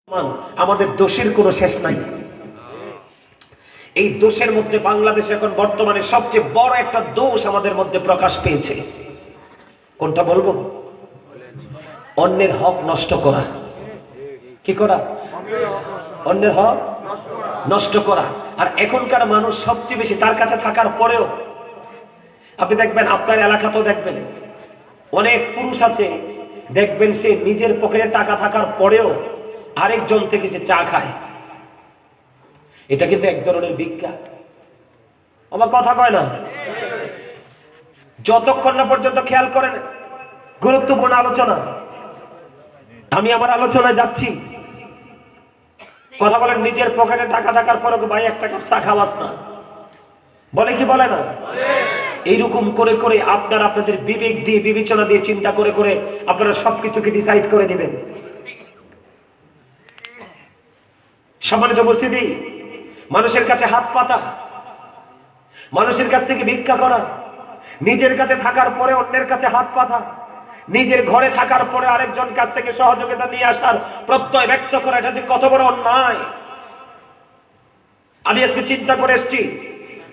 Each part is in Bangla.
আমাদের দোষের কোনো শেষ নাই। এই দোষের মধ্যে বাংলাদেশে এখন বর্তমানে সবচেয়ে বড় একটা দোষ আমাদের মধ্যে প্রকাশ পেয়েছে। কোনটা বলবো? অন্যের হক নষ্ট করা। কি করা? অন্যের হক নষ্ট করা। আর এখনকার মানুষ সবচেয়ে বেশি, তার কাছে থাকার পরেও আপনি দেখবেন, আপনার এলাকাতেও দেখবেন অনেক পুরুষ আছে, দেখবেন সে নিজের পকেটে টাকা থাকার পরেও আরেকজন থেকে সে চা খায়। এটা কিন্তু এক ধরনের ভিক্ষা। আমার কথা কয় না? যতক্ষণ না পর্যন্ত খেয়াল করেন, গুরুত্বপূর্ণ আলোচনা, আমি আমার আলোচনায় যাচ্ছি। কথা বলেন, নিজের পকেটে টাকা থাকার পরে ভাই একটা কাপ চা খাওয়াস না, বলে কি বলে না? এইরকম করে করে আপনারা আপনাদের বিবেক দিয়ে, বিবেচনা দিয়ে, চিন্তা করে করে আপনারা সবকিছুকে ডিসাইড করে নেবেন। সম্মানিত উপস্থিতি, মানুষের কাছে হাত পাতা, মানুষের কাছ থেকে ভিক্ষা করা, নিজের কাছে থাকার পরে অন্যের কাছে হাত পাতা, নিজের ঘরে থাকার পরে আরেকজন কাছ থেকে সহযোগিতা নিয়ে আসার প্রত্যয় ব্যক্ত করা, এটা যে কত বড় অন্যায়। আমি আজকে চিন্তা করে এসেছি,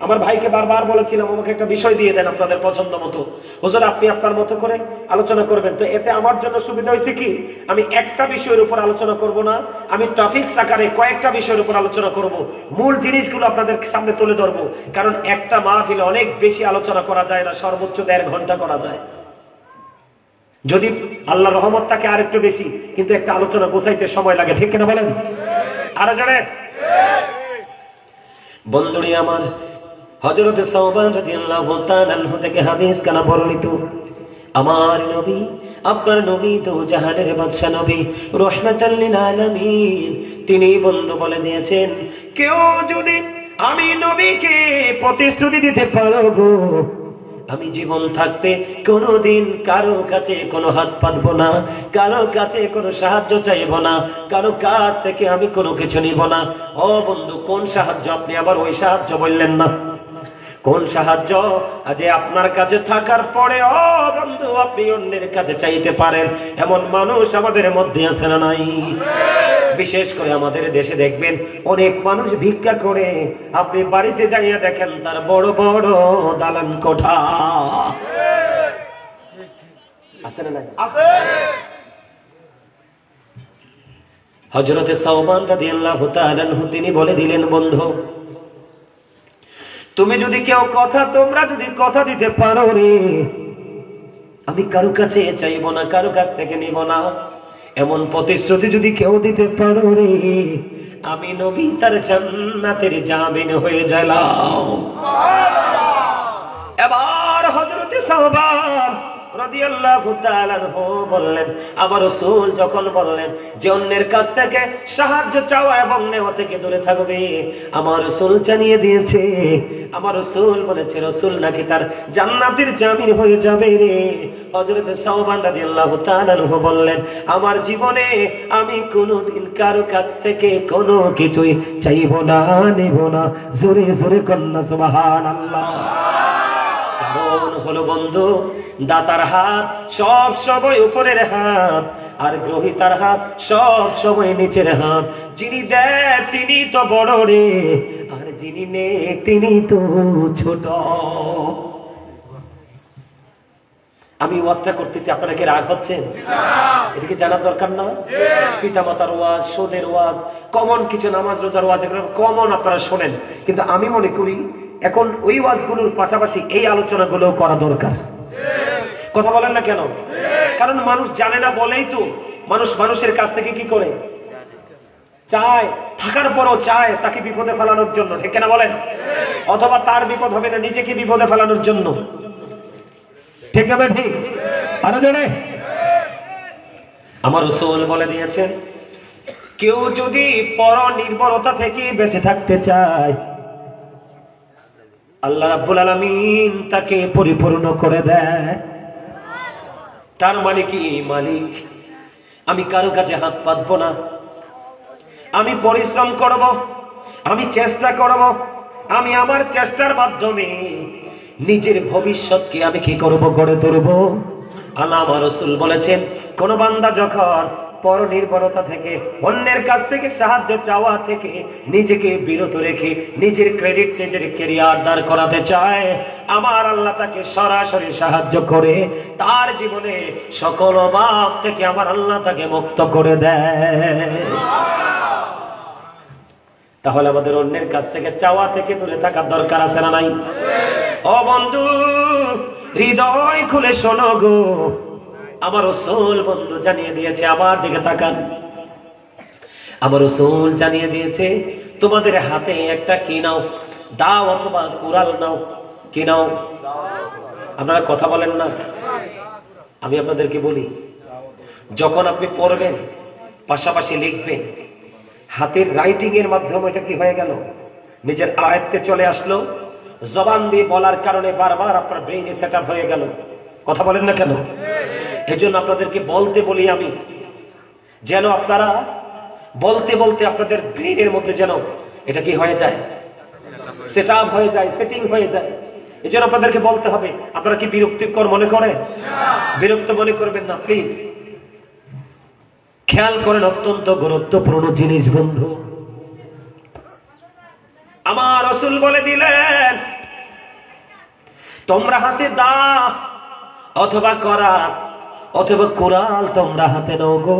আমার ভাইকে বারবার বলেছিলাম আমাকে একটা বিষয় দিয়ে দেন আপনাদের পছন্দ মতো, হুজুর আপনি আপনার মতো করে আলোচনা করবেন। তো এতে আমার জন্য সুবিধা হয়েছে কি, আমি একটা বিষয়ের উপর আলোচনা করব না, আমি টপিকস আকারে কয়েকটা বিষয়ের উপর আলোচনা করব, মূল জিনিসগুলো আপনাদের সামনে তুলে ধরবো। কারণ একটা মাহফিলে অনেক বেশি আলোচনা করা যায় না, সর্বোচ্চ 1.5 ঘন্টা করা যায়। যদি আল্লাহ রহমত থাকে আরেকটু বেশি, কিন্তু একটা আলোচনা গোছাইতে সময় লাগে, ঠিক কিনা বলেন? আরো জানে বন্ধুরি আমার, হযরত সাওবান রাদিয়াল্লাহু তাআলা আনহু থেকে হাদিস কানা বর্ণিত, আমার নবী, আপনার নবী তো জাহানের বাদশা নবী, রাহমাতাল লিল আলামিন, তিনি বন্ধু বলে দিয়েছেন, কেউ যদি আমি নবীকে প্রতিশ্রুতি দিতে পারো গো, আমি জীবন থাকতে কোনোদিন কারো কাছে কোনো হাত পাতবো না, কারো কাছে কোনো সাহায্য চাইবো না, কারো কাছ থেকে আমি কোনো কিছু নিব না। ও বন্ধু, কোন সাহায্য? আপনি আবার ওই সাহায্য বললেন না। কোন সাহায্য? আজ আপনার কাছে থাকার পরে ও বন্ধু আপনি অন্যের কাছে চাইতে পারেন, এমন মানুষ আমাদের মধ্যে আছে না নাই? বিশেষ করে আমাদের দেশে দেখবেন অনেক মানুষ ভিক্ষা করে, আপনি বাড়িতে যাইয়া দেখেন তার বড় বড় দালান কোঠা আছে না নাই? আছে। হযরতে সাওবান রাদিয়াল্লাহু তাআলা আনহু তিনি বলে দিলেন, বন্ধু তুমি যদি কেউ কথা, তোমরা যদি কথা দিতে পারো রে, আমি কারো কাছে চাইবো না, কারো কাছ থেকে নিব না, এমন প্রতিশ্রুতি যদি কেউ দিতে পারো রে, আমি নবী তার জান্নাতের জামিন হয়ে গেলাম। এবার হযরতে সাওবান রাদিয়াল্লাহু তাআলা আনহু বললেন, আমার রাসূল যখন বললেন যে অন্যের কাছ থেকে সাহায্য চাওয়া এবং নেওয়া থেকে দূরে থাকবে, আমার রাসূল জানিয়ে দিয়েছে, আমার রাসূল বলেছে রাসূল নাকি তার জান্নাতের জামিন হয়ে যাবে রে। হযরত সাওবান রাদিয়াল্লাহু তাআলা আনহু বললেন, আমার জীবনে আমি কোনোদিন কারো কাছ থেকে কোনো কিছুই চাইব না, নেব না। জোরে জোরে কন্যা সুবহানাল্লাহ। কারণ হলো বন্ধু, দাতার হাত সব সময় উপরের হাত, আর গ্রহিতার হাত সব সময় নিচের হাত। যিনি দেয় তিনি তো বড় রে, আর যিনি নেয় তিনি তো ছোট। আমি ওয়াজটা করতেছি, আপনারা কি রাগ হচ্ছেন? এটা কি জানার দরকার না? পিতা মাতার ওয়াজ, সোদের ওয়াজ, কমন কিছু নামাজ রোজার ওয়াজ, এগুলো কমন আপনারা শোনেন, কিন্তু আমি মনে করি এখন ওই ওয়াজগুলোর পাশাপাশি এই আলোচনাগুলো করা দরকার। কথা বলেন না কেন? কারণ মানুষ জানে না বলেই তো মানুষ মানুষের কাছ থেকে কি করে চায়, থাকার পরও চায় তাকে বিপদে ফেলানোর জন্য, ঠিক না বলেন? অথবা তার বিপদ হবে না, নিজেকে বিপদে ফেলানোর জন্য, ঠিক না? ঠিক। আরো জোরে। আমার রাসূল বলে দিয়েছেন, কেউ যদি পর নির্ভরতা থেকে বেঁচে থাকতে চায়, আল্লাহ রাব্বুল আলামিন তাকে পরিপূর্ণ করে দেয়। তার মানে কি, মালিক আমি কারো কাছে হাত পাতবো না, আমি পরিশ্রম করব, আমি চেষ্টা করব, আমি আমার চেষ্টার মাধ্যমে নিজের ভবিষ্যৎকে আমি কি করব, গড়ে তুলব। আল্লাহ আমার রাসূল বলেছেন, কোন বান্দা যখন পরনির্ভরতা থেকে, অন্যের কাছ থেকে সাহায্য চাওয়া থেকে নিজেকে বিরত রেখে নিজের ক্রেডিট, নিজের ক্যারিয়ার দাঁড় করাতে চায়, আমার আল্লাহ তাকে সরাসরি সাহায্য করে তার জীবনে সকল অভাব থেকে আমার আল্লাহ তাকে মুক্ত করে দেয়। তাহলে আমাদের অন্যের কাছ থেকে চাওয়া থেকে দূরে থাকার দরকার আছে না নাই? ও বন্ধু, হৃদয় খুলে শোনো গো, আমার রাসূল বন্ধু জানিয়ে দিয়েছে, আমার দিকে তাকান, আমার রাসূল জানিয়ে দিয়েছে তোমাদের হাতে একটা কি নাও, দাও অথবা কুড়াল নাও। কি নাও? আপনারা কথা বলেন না, আমি আপনাদেরকে বলি, যখন আপনি পড়বেন পাশাপাশি লিখবেন, হাতের রাইটিং এর মাধ্যমে এটা কি হয়ে গেল, নিজের আয়ত্তে চলে আসলো, জবান দিয়ে বলার কারণে বারবার আপনার ব্রেইনে সেট আপ হয়ে গেল। কথা বলেন না কেন? এজন্য আপনাদেরকে বলতে বলি আমি, যেন আপনারা বলতে বলতে আপনাদের ব্রেইনের মধ্যে যেন এটা কি হয়ে যায়, সেট আপ হয়ে যায়, সেটিং হয়ে যায়। এই জন্য আপনাদেরকে বলতে হবে। আপনারা কি বিরক্তিকর মনে করেন? বিরক্ত মনে করবেন না প্লিজ। খেয়াল করেন, অত্যন্ত গুরুত্বপূর্ণ জিনিস বন্ধু। আমার রাসূল বলে দিলেন, তোমরা হাতে দা অথবা করাত অথবা কুড়াল তোমরা হাতে নাও গো।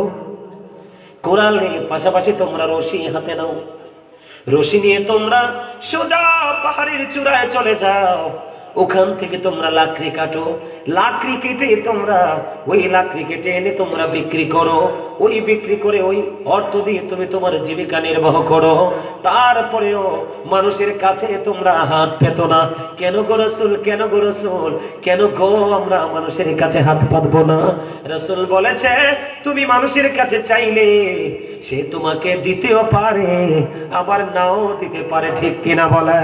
কুড়ালের পাশাপাশি তোমরা রশি হাতে নাও। রশি নিয়ে তোমরা সোজা পাহাড়ের চূড়ায় চলে যাও, ওখান থেকে তোমরা লাকড়ি কাটো, লাকড়ি কেটে তোমরা ওই লাকড়ি কেটে এনে তোমরা বিক্রি করো, ওই বিক্রি করে ওই অর্থ দিয়ে তুমি তোমার জীবিকা নির্বাহ করো। তারপরেও মানুষের কাছে তোমরা হাত পেতো না। কেন গো রাসূল, কেন গো রাসূল, কেন গো আমরা মানুষের কাছে হাত পাতবো না? রাসূল বলেছে, তুমি মানুষের কাছে চাইলে সে তোমাকে দিতেও পারে, আবার নাও দিতে পারে। ঠিক কিনা বলে?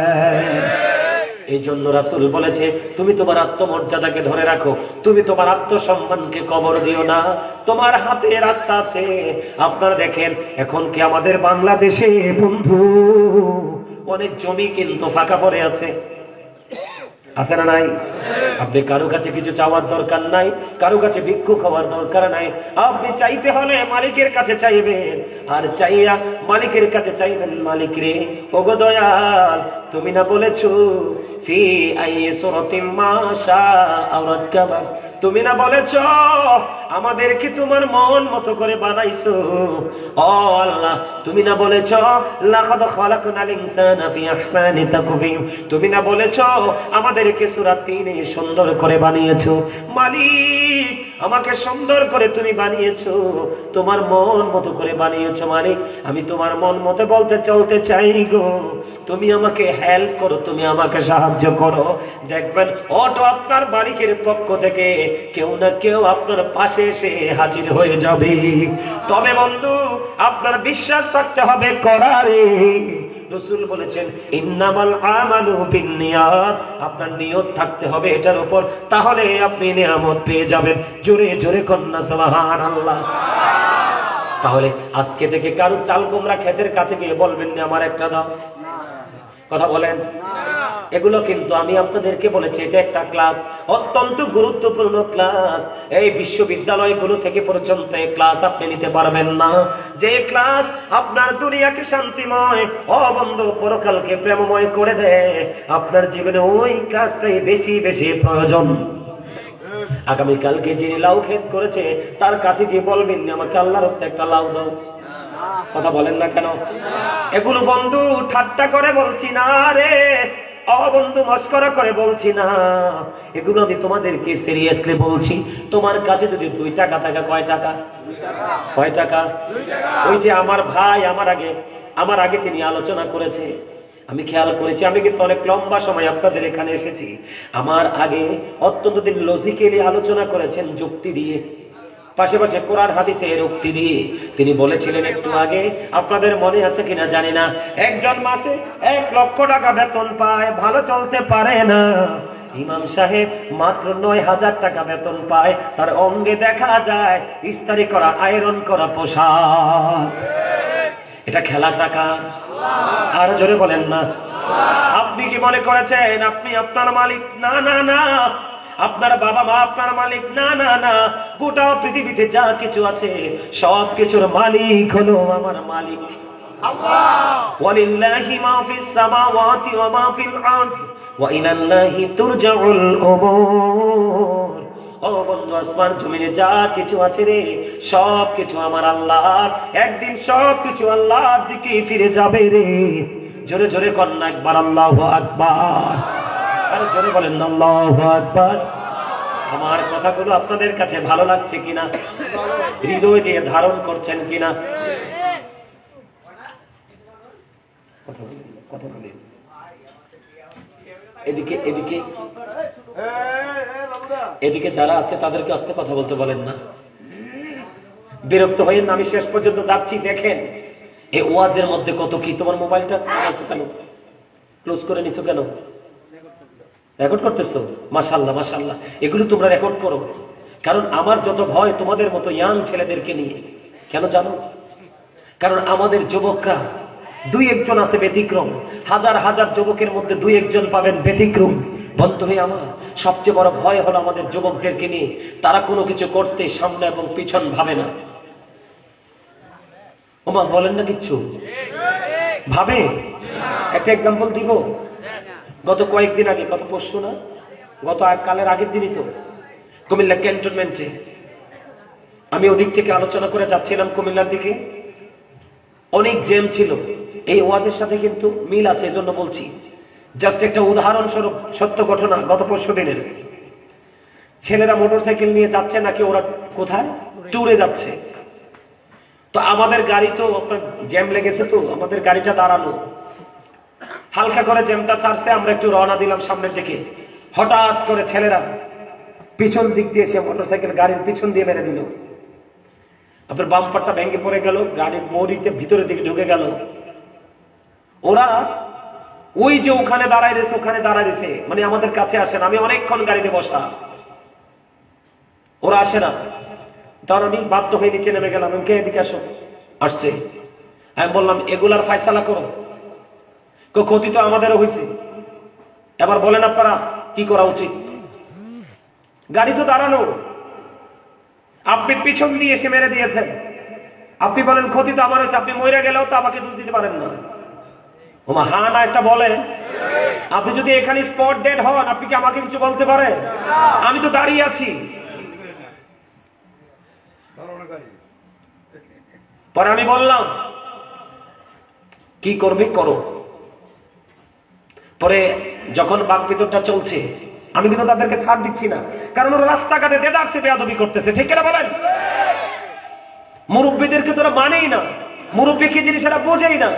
এই জন্য রাসূল বলেছে, তুমি তোমার আত্মমর্যাদাকে ধরে রাখো, তুমি তোমার আত্মসম্মানকে কবর দিও না। তোমার হাতে রাস্তা আছে। আপনারা দেখেন, এখন কি আমাদের বাংলাদেশে বন্ধু অনেক জমি কিন্তু ফাঁকা পড়ে আছে, আছে না নাই? আপনি কারো কাছে কিছু চাওয়ার দরকার নাই, কারো কাছে ভিক্ষুক হওয়ার দরকার নাই। আপনি চাইতে হলে মালিকের কাছে চাইবেন, আর চাইয়া মালিকের কাছে চাইবেন, মালিক রে, ওগো দয়াল, তুমি না বলেছো ফি আইয়ি সূরাতিন মা শাআ রাক্কাবা, তুমি না বলেছো আমাদেরকে তোমার মন মতো করে বানাইছো। ও আল্লাহ, তুমি না বলেছো লাকাদ খালাকনাল ইনসানা ফি আহসানি তাকওয়িম, তুমি না বলেছো আমাদেরকে সূরা 3 এ সুন্দর করে বানিয়েছো। মালিক, আমাকে সুন্দর করে তুমি বানিয়েছো, তোমার মন মতো করে বানিয়েছো। মালিক, আমি তোমার মন মতো বলতে চলতে চাই গো, তুমি আমাকে হেল্প করো, তুমি আমাকে সাহায্য করো। দেখবেন অটো আপনার মালিকের পক্ষ থেকে কেউ না কেউ আপনার পাশে এসে হাজির হয়ে যাবে। তবে বন্ধু, আপনার বিশ্বাস থাকতে হবে করারে। রাসূল বলেছেন, ইন্নামাল আমালু বিন্নিয়াত, আপনার নিয়ত থাকতে হবে এটার উপর, তাহলে আপনি নিয়ামত পেয়ে যাবেন। জোরে জোরে কন্যা সুবহানাল্লাহ। তাহলে আজকে থেকে কারো চাল কুমড়া ক্ষেতের কাছে গিয়ে বলবেন না আমার একটা দাও। কথা বলেন? এগুলো কিন্তু আমি আপনাদেরকে বলেছি, এটা একটা ক্লাস, অত্যন্ত গুরুত্বপূর্ণ ক্লাস। এই বিশ্ববিদ্যালয়গুলো থেকে পর্যন্ত এই ক্লাস আপনি নিতে পারবেন না, যে ক্লাস আপনার দুনিয়াকে শান্তিময়, অবন্ধ পরকালকে প্রেমময় করে দেয়। আপনার জীবনে ওই ক্লাসটাই বেশি বেশি প্রয়োজন। আগামীকালকে যিনি লাউ ক্ষেত করেছে তার কাছে গিয়ে বলবেন আমাকে আল্লাহর রাস্তায় একটা লাউ দাও। কথা বলেন না কেন? এগুলো বন্ধু ঠাট্টা করে বলছি না রে, বন্ধু মস্করা করে বলছি না, এগুলো আমি তোমাদেরকে সিরিয়াসলি বলছি। তোমার কাছে যদি 2 টাকা থাকে, কয় টাকা? কয় টাকা? ওই যে আমার ভাই আমার আগে তিনি আলোচনা করেছে, আমি খেয়াল করেছি, আমি কিন্তু অনেক লম্বা সময় আপনাদের এখানে এসেছি। আমার আগে অত্যন্ত দিন লজিক্যালি আলোচনা করেছেন, যুক্তি দিয়ে, পাশাপাশি কোরআন হাদিসের উক্তি দিয়ে। তিনি বলেছিলেন একটু আগে, আপনাদের মনে আছে কিনা জানি না, একজন মাসে 1 লক্ষ টাকা বেতন পায়, ভালো চলতে পারে না। ইমাম সাহেব মাত্র 9,000 টাকা বেতন পায়, তার অঙ্গে দেখা যায় ইস্তারি করা, আয়রন করা পোশাক। এটা খেলার টাকা? আর জোরে বলেন না। আপনি কি মনে করেছেন আপনি আপনার মালিক? না না না, আপনার বাবা মা আপনার মালিক না, না না, গোটা পৃথিবীতে যা কিছু আছে সব কিছুর মালিক হলো আমার মালিক আল্লাহ। ওয়ালিল্লাহি মা ফিস সামাওয়াতি ওয়া মা ফিল আরদ ওয়া ইলাল্লাহি তুরজাউল উমুর। ও বন্ধু, আসমান জমিনে যা কিছু আছে রে, সব কিছু আমার আল্লাহর, একদিন সব কিছু আল্লাহর দিকে ফিরে যাবে রে। জোরে জোরে কন্যা একবার আল্লাহু আকবার, আর জোরে বলেন আল্লাহু আকবার। আমার কথাগুলো আপনাদের কাছে ভালো লাগছে কিনা, হৃদয় দিয়ে ধারণ করছেন কিনা? কথা বলি এদিকে এদিকে এদিকে যারা আছে তাদেরকে আস্তে কথা বলতে বলেন না, বিরক্ত হয়ে না। আমি শেষ পর্যন্ত যাচ্ছি, দেখেন এই ওয়াজের মধ্যে কত কি। তোমার মোবাইলটা কেন ক্লোজ করে নিছো কেন? রেকর্ড করতেছো? মাশাআল্লাহ মাশাআল্লাহ, এগুলো তোমরা রেকর্ড করো, কারণ আমার যত ভয় তোমাদের মতো ইয়াং ছেলেদেরকে নিয়ে। কেন জানো? কারণ আমাদের যুবকরা দুই একজন আছে ব্যতিক্রম, হাজার হাজার যুবকের মধ্যে দুই একজন পাবেন ব্যতিক্রম। বন্ধু হয়ে আমার সবচেয়ে বড় ভয় হলো আমাদের যুবকদেরকে নিয়ে। তারা কোনো কিছু করতে সামনে এবং পিছন ভাবে না। ওমা বলেন না কিচ্ছু ভাবে? একটা এক্সাম্পল দিব। গত কয়েকদিন আগে, গত পরশু না, গত কালের আগের দিনই তো কুমিল্লা ক্যান্টনমেন্টে আমি ওদিক থেকে আলোচনা করে যাচ্ছিলাম কুমিল্লার দিকে। অনেক জ্যাম ছিল। এই ওয়াজের সাথে কিন্তু মিল আছে, এজন্য বলছি। জাস্ট একটা উদাহরণস্বরূপ সত্য ঘটনা, গত পরশু দিনের। ছেলেরা মোটরসাইকেল নিয়ে যাচ্ছে নাকি ওরা কোথায় ট্যুরে যাচ্ছে। তো আমাদের গাড়ি তো আপনার জ্যাম লেগেছে, তো আমাদের গাড়িটা দাঁড়ানো, হালকা করে জ্যামটা ছাড়ছে। আমরা একটু রওনা দিলাম সামনের দিকে। হঠাৎ করে ছেলেরা পিছন দিক দিয়ে এসে মোটরসাইকেল গাড়ির পিছন দিয়ে মেরে দিল। আপনার বাম্পারটা ভেঙে পড়ে গেল, গাড়ির বডিতে ভিতরের দিকে ঢুকে গেল। ওরা ওই যে ওখানে দাঁড়ায় রয়েছে, ওখানে দাঁড়ায় রয়েছে, মানে আমাদের কাছে আসে না। আমি অনেকক্ষণ গাড়িতে বসা, ওরা আসে না। তখন আমি বাধ্য হয়ে নিচে নেমে গেলাম। কে এদিকে আসো, আসছে। আমি বললাম এগুলার ফায়সালা করো, ক্ষতি তো আমাদেরও হয়েছে, এবার বলেন আপনারা কি করা উচিত। গাড়ি তো দাঁড়ানো, আপনি পিছন দিয়ে এসে মেরে দিয়েছেন। আপনি বলেন ক্ষতি তো আমার হয়েছে, আপনি মরে গেলেও তো আমাকে দোষ দিতে পারেন না। ওমা হ্যাঁ না একটা বলেন। আপনি যদি এখানে স্পট ডেড হন, আপনি কি আমাকে কিছু বলতে পারেন? আমি তো দাঁড়িয়ে আছি। পরে আমি বললাম কি করবে করো। পরে যখন বাকবিতরটা চলছে, আমি কিন্তু তাদেরকে ছাড় দিচ্ছি না, কারণ ওরা রাস্তাঘাটে দেদারছে বেয়াদবি করতেছে। ঠিক কিনা বলেন? মুরব্বীদেরকে তোরা মানেই না, মুরব্বী কি জিনিস এরা বোঝেই না।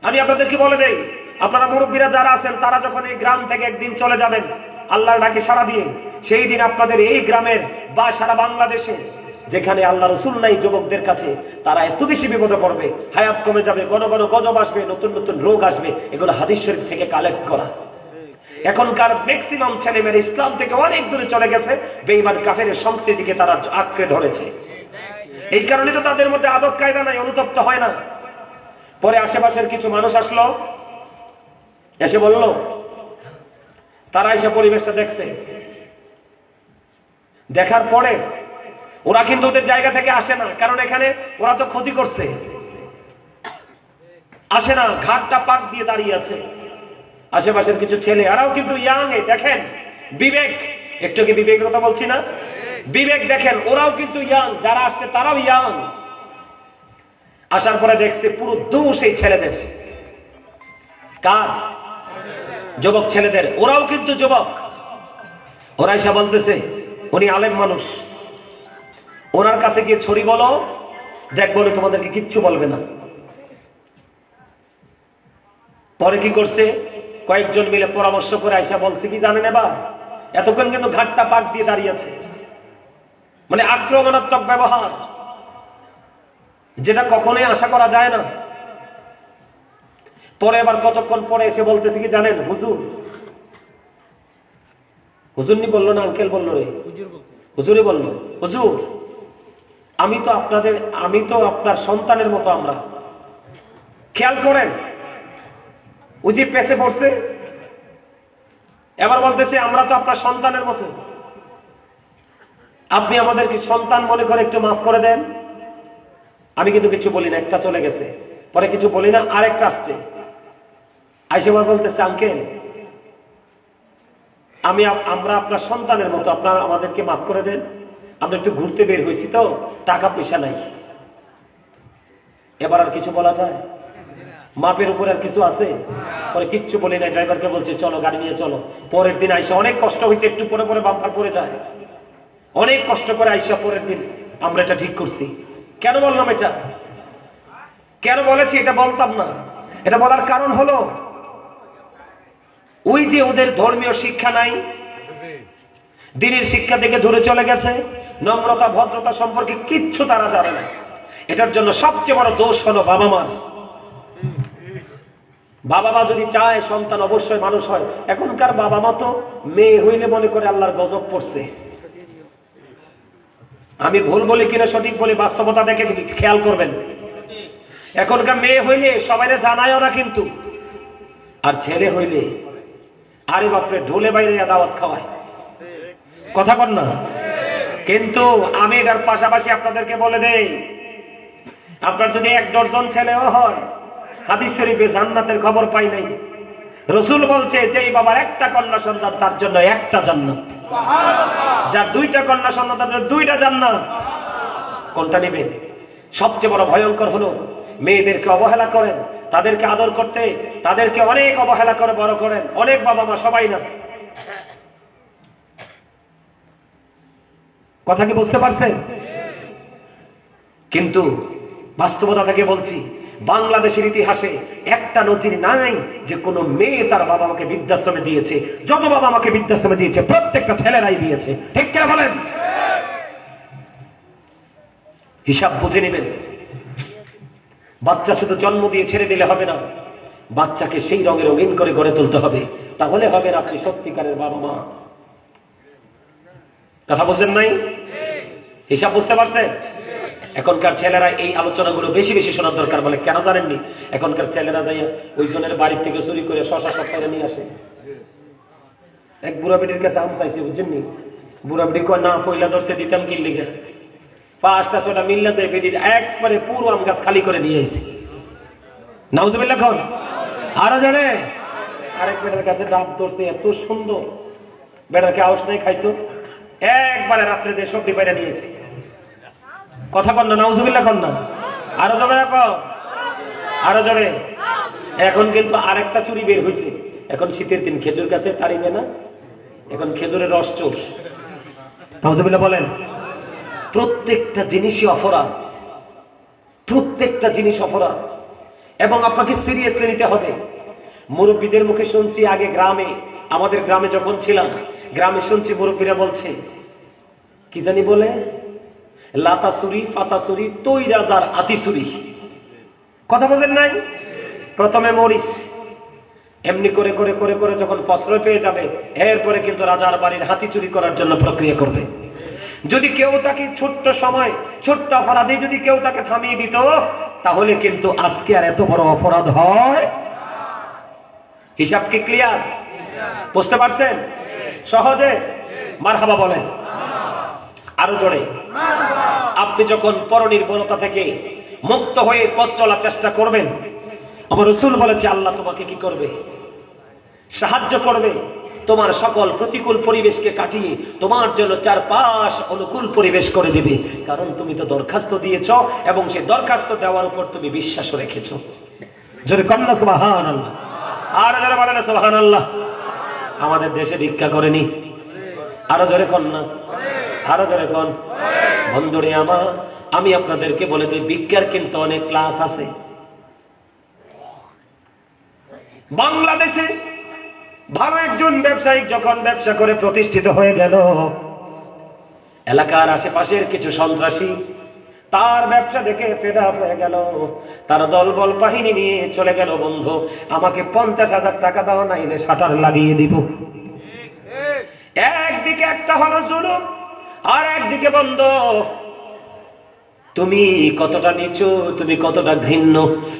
আমি আপনাদেরকে বলে দেই, আপনারা মুরব্বীরা যারা আছেন, তারা যখন এই গ্রাম থেকে একদিন চলে যাবেন আল্লাহর ডাকে সাড়া দিয়ে, সেই দিন আপনাদের এই গ্রামের বা সারা বাংলাদেশে যেখানে আল্লাহ রসুল নাই যুবকদের কাছে, তারা এত বেশি বিপদে পড়বে, হায়াত কমে যাবে, ঘন ঘন গজব আসবে, নতুন নতুন রোগ আসবে। এগুলো হাদিস শরীফ থেকে কালেক্ট করা। এখনকার ম্যাক্সিমাম ছেলেমেয়েরা ইসলাম থেকে অনেক দূরে চলে গেছে, বেঈমান কাফেরের সংস্কৃতিকে তারা আঁকড়ে ধরেছে। এই কারণে তো তাদের মধ্যে আদব কায়দা নাই, অনুতপ্ত হয় না। পরে আশেপাশের কিছু মানুষ আসলো, এসে বলল, তারা এসে পরিবেশটা দেখছে। দেখার পরে ওরা কিন্তু ওদের জায়গা থেকে আসে না, কারণ এখানে ওরা তো ক্ষতি করছে, আসে না, ঘাটটা পাক দিয়ে দাঁড়িয়ে আছে। আশেপাশের কিছু ছেলে, এরাও কিন্তু ইয়াং, দেখেন বিবেক, একটু কি বিবেকের কথা বলছি না? বিবেক দেখেন, ওরাও কিন্তু ইয়াং, যারা আসছে তারাও ইয়াং। আসার পরে দেখছে পুরো দোষ এই ছেলেদের। কার? যুবক ছেলেদের। ওরাও কিন্তু যুবক। ওরা এসে বলতেছে উনি আলেম মানুষ, ওনার কাছে গিয়ে ছড়ি বলো, দেখ বলে তোমাদেরকে কিচ্ছু বলবে না। পরে কি করছে, কয়েকজন মিলে পরামর্শ করে আইসা বলছে কি জানেন, এবার এতক্ষণ কিন্তু ঘাটটা পাক দিয়ে দাঁড়িয়ে আছে, মানে আক্রমণাত্মক ব্যবহার, যেটা কখনোই আশা করা যায় না। পরে এবার কতক্ষণ পরে এসে বলতেছে কি জানেন, হুজুর, হুজুর নি বললো না, আঙ্কেল বললো রে, হুজুরই বললো, হুজুর আমি তো আপনার সন্তানের মতো। আমরা খেয়াল করেন, ওই যে পেছে পড়ছে, এবার বলতেছে আমরা তো আপনার সন্তানের মতো, আপনি আমাদেরকে সন্তান মনে করে একটু মাফ করে দেন। আমি কিন্তু কিছু বলি না, একটা চলে গেছে, পরে কিছু বলি না, আরেকটা আসছে, আইসেবার বলতেছে আঙ্কেল আমরা আপনার সন্তানের মতো, আপনারা আমাদেরকে মাফ করে দেন, আমরা একটু ঘুরতে বের হয়েছি তো, টাকা পয়সা নাই। এবার আর কিছু বলা যায়? মাপের উপর আর কিছু আছে? পরে কিচ্ছু বলি না, ড্রাইভারকে বলছে চলো গাড়ি নিয়ে চলো। পরের দিন আইসা অনেক কষ্ট হয়েছে, একটু পরে পরে বাম্পার পড়ে যায়, অনেক কষ্ট করে আইসা পরের দিন আমরা এটা ঠিক করছি। কেন বললাম এটা, কেন বলেছি এটা বলতাম না, এটা বলার কারণ হলো ওই যে ওদের ধর্মীয় শিক্ষা নাই, দিনের শিক্ষা থেকে দূরে চলে গেছে, নম্রতা ভদ্রতা সম্পর্কে কিচ্ছু তারা জানে না। এটার জন্য সবচেয়ে বড় দোষ হলো বাবা মার। বাবা মা যদি চায় সন্তান অবশ্যই মানুষ হয়। এখনকার বাবা মা তো মেয়ে হইলে মনে করে আল্লাহর গজব পড়ছে। আমি ভুল বলি কিনা সঠিক বলি, বাস্তবতা দেখে খেয়াল করবেন। এখনকার মেয়ে হইলে সবাইরে জানায়ও না কিন্তু, আর ছেলে হইলে আরে বাপরে ঢোলে বাইরে দাওয়াত খাওয়ায়, কথা বল না। কিন্তু আমি এটার পাশাপাশি আপনাদেরকে বলে দেই, আপনার যদি 1 ডজন ছেলেও হয়, হাদিস শরীফে জান্নাতের খবর পাই নাই, রসুল বলছে যে বাবার একটা কন্যা সন্তান তার জন্য একটা জান্নাত, যার 2টা কন্যা সন্তান তার জন্য 2টা জান্নাত। কোনটা নেবেন? সবচেয়ে বড় ভয়ঙ্কর হলো মেয়েদেরকে অবহেলা করেন, তাদেরকে আদর করতে তাদেরকে অনেক অবহেলা করে বড় করেন, অনেক বাবা মা, সবাই না। কথা কি বুঝতে পারছেন? কিন্তু বাস্তবতা থেকে বলছি, বাংলাদেশের ইতিহাসে একটা নজির নাই যে কোন মেয়ে তার বাবা মাকে বৃদ্ধাশ্রমে দিয়েছে। যত বাবা মাকে বৃদ্ধাশ্রমে দিয়েছে প্রত্যেকটা ছেলেরাই দিয়েছে, ঠিক কিনা বলেন? হিসাব বুঝে নেবেন। বাচ্চা শুধু জন্ম দিয়ে ছেড়ে দিলে হবে না, বাচ্চাকে সেই রঙে রঙিন করে গড়ে তুলতে হবে, তাহলে হবে আপনি সত্যিকারের বাবা মা। কথা বুঝেন নাই? হিসাব বুঝতে পারছেন? এখনকার ছেলেরা এই আলোচনাগুলো বেশি বেশি শোনার দরকার বলে। কেন জানেননি? এখনকার ছেলেরা যাইয়া ওই জনের বাড়ির থেকে চুরি করে শশা সপ্তাহে নিয়ে আসে। এক বুড়া বেটির কাছে আম চাইছে, বুঝছেননি? বুড়া বেটি কয় না, ফইলা ধরছে দিতাম কি লিগা। 5টা 6টা মিল্লা যায় বেটির একবারে পুরো আম গাছ খালি করে নিয়ে আইছে। নাউজুবিল্লাহ খান। আরো জানে আরেক বেটার কাছে ডাব ধরছে, এত সুন্দর, বেটারকে আউশ নাই খাইতো, একবারে রাত্রে যে সবজি বাইরে নিয়েছে। কথা বল না, নাউজুবিল্লাহ খান না। আরো জোরে রাখো, আরো জোরে। এখন কিন্তু আরেকটা চুরি বের হয়েছে। এখন শীতের দিন খেজুর গাছে তাড়িবে না, এখন খেজুরের রস চোষ। নাউজুবিল্লাহ বলেন। প্রত্যেকটা জিনিসই অপরাধ, প্রত্যেকটা জিনিস অপরাধ, এবং আপনাকে সিরিয়াসলি নিতে হবে। মুরব্বীদের মুখে শুনছি, আগে গ্রামে, আমাদের গ্রামে যখন ছিলাম, গ্রামে শুনছি মুরব্বীরা বলছে, কি জানি বলে, লাতা চুরি, ফাতা চুরি, তৈ রাজার আতি চুরি। কথা বোঝেন নাই? প্রথমে মরিস, এমনি করে করে করে করে যখন ফসল পেয়ে যাবে, এরপরে কিন্তু রাজার বাড়ির হাতি চুরি করার জন্য প্রক্রিয়া করবে। যদি কেউ তাকে ছোট্ট সময়, ছোট্ট অপরাধে যদি কেউ তাকে থামিয়ে দিত, তাহলে কিন্তু আজকে আর এত বড় অপরাধ হয়। হিসাব কি ক্লিয়ার? বুঝতে পারছেন? সহজে মারহাবা বলেন, আরো জোরে। আপনি যখন পরনির্ভরতা থেকে মুক্ত হয়ে পথ চলার চেষ্টা করবেন, আমার রাসূল বলেছে আল্লাহ তোমাকে কি করবে? সাহায্য করবে। তোমার সকল প্রতিকূল পরিবেশকে কাটিয়ে তোমার জন্য চারপাশ অনুকূল পরিবেশ করে দিবে, কারণ তুমি তো দরখাস্ত দিয়েছ এবং সেই দরখাস্ত দেওয়ার উপর তুমি বিশ্বাস রেখেছ। জোরে কন্যা সুবহানাল্লাহ। আর যারা বলেন সুবহানাল্লাহ। আমাদের দেশে ভিক্ষা করেনি, আরো জোরে কন্যা, আরো জোরে কন। বন্ধুরে আমার, আমি আপনাদেরকে বলে দিই, ভিক্ষার কিন্তু অনেক ক্লাস আছে। বাংলাদেশে ভালো একজন ব্যবসায়িক যখন ব্যবসা করে প্রতিষ্ঠিত হয়ে গেল, এলাকার আশেপাশের কিছু সন্ত্রাসী তার ব্যবসা দেখে ফেডা হয়ে গেল, তার দলবল বাহিনী নিয়ে চলে গেল, বন্ধু আমাকে 50,000 টাকা দাও, নাইলে শাটার লাগিয়ে দিব। একদিকে একটা হলো জুলুম, আর একদিকে বন্ধ তুমি কতটা নিচু, তুমি কতটা ঘৃণ্য,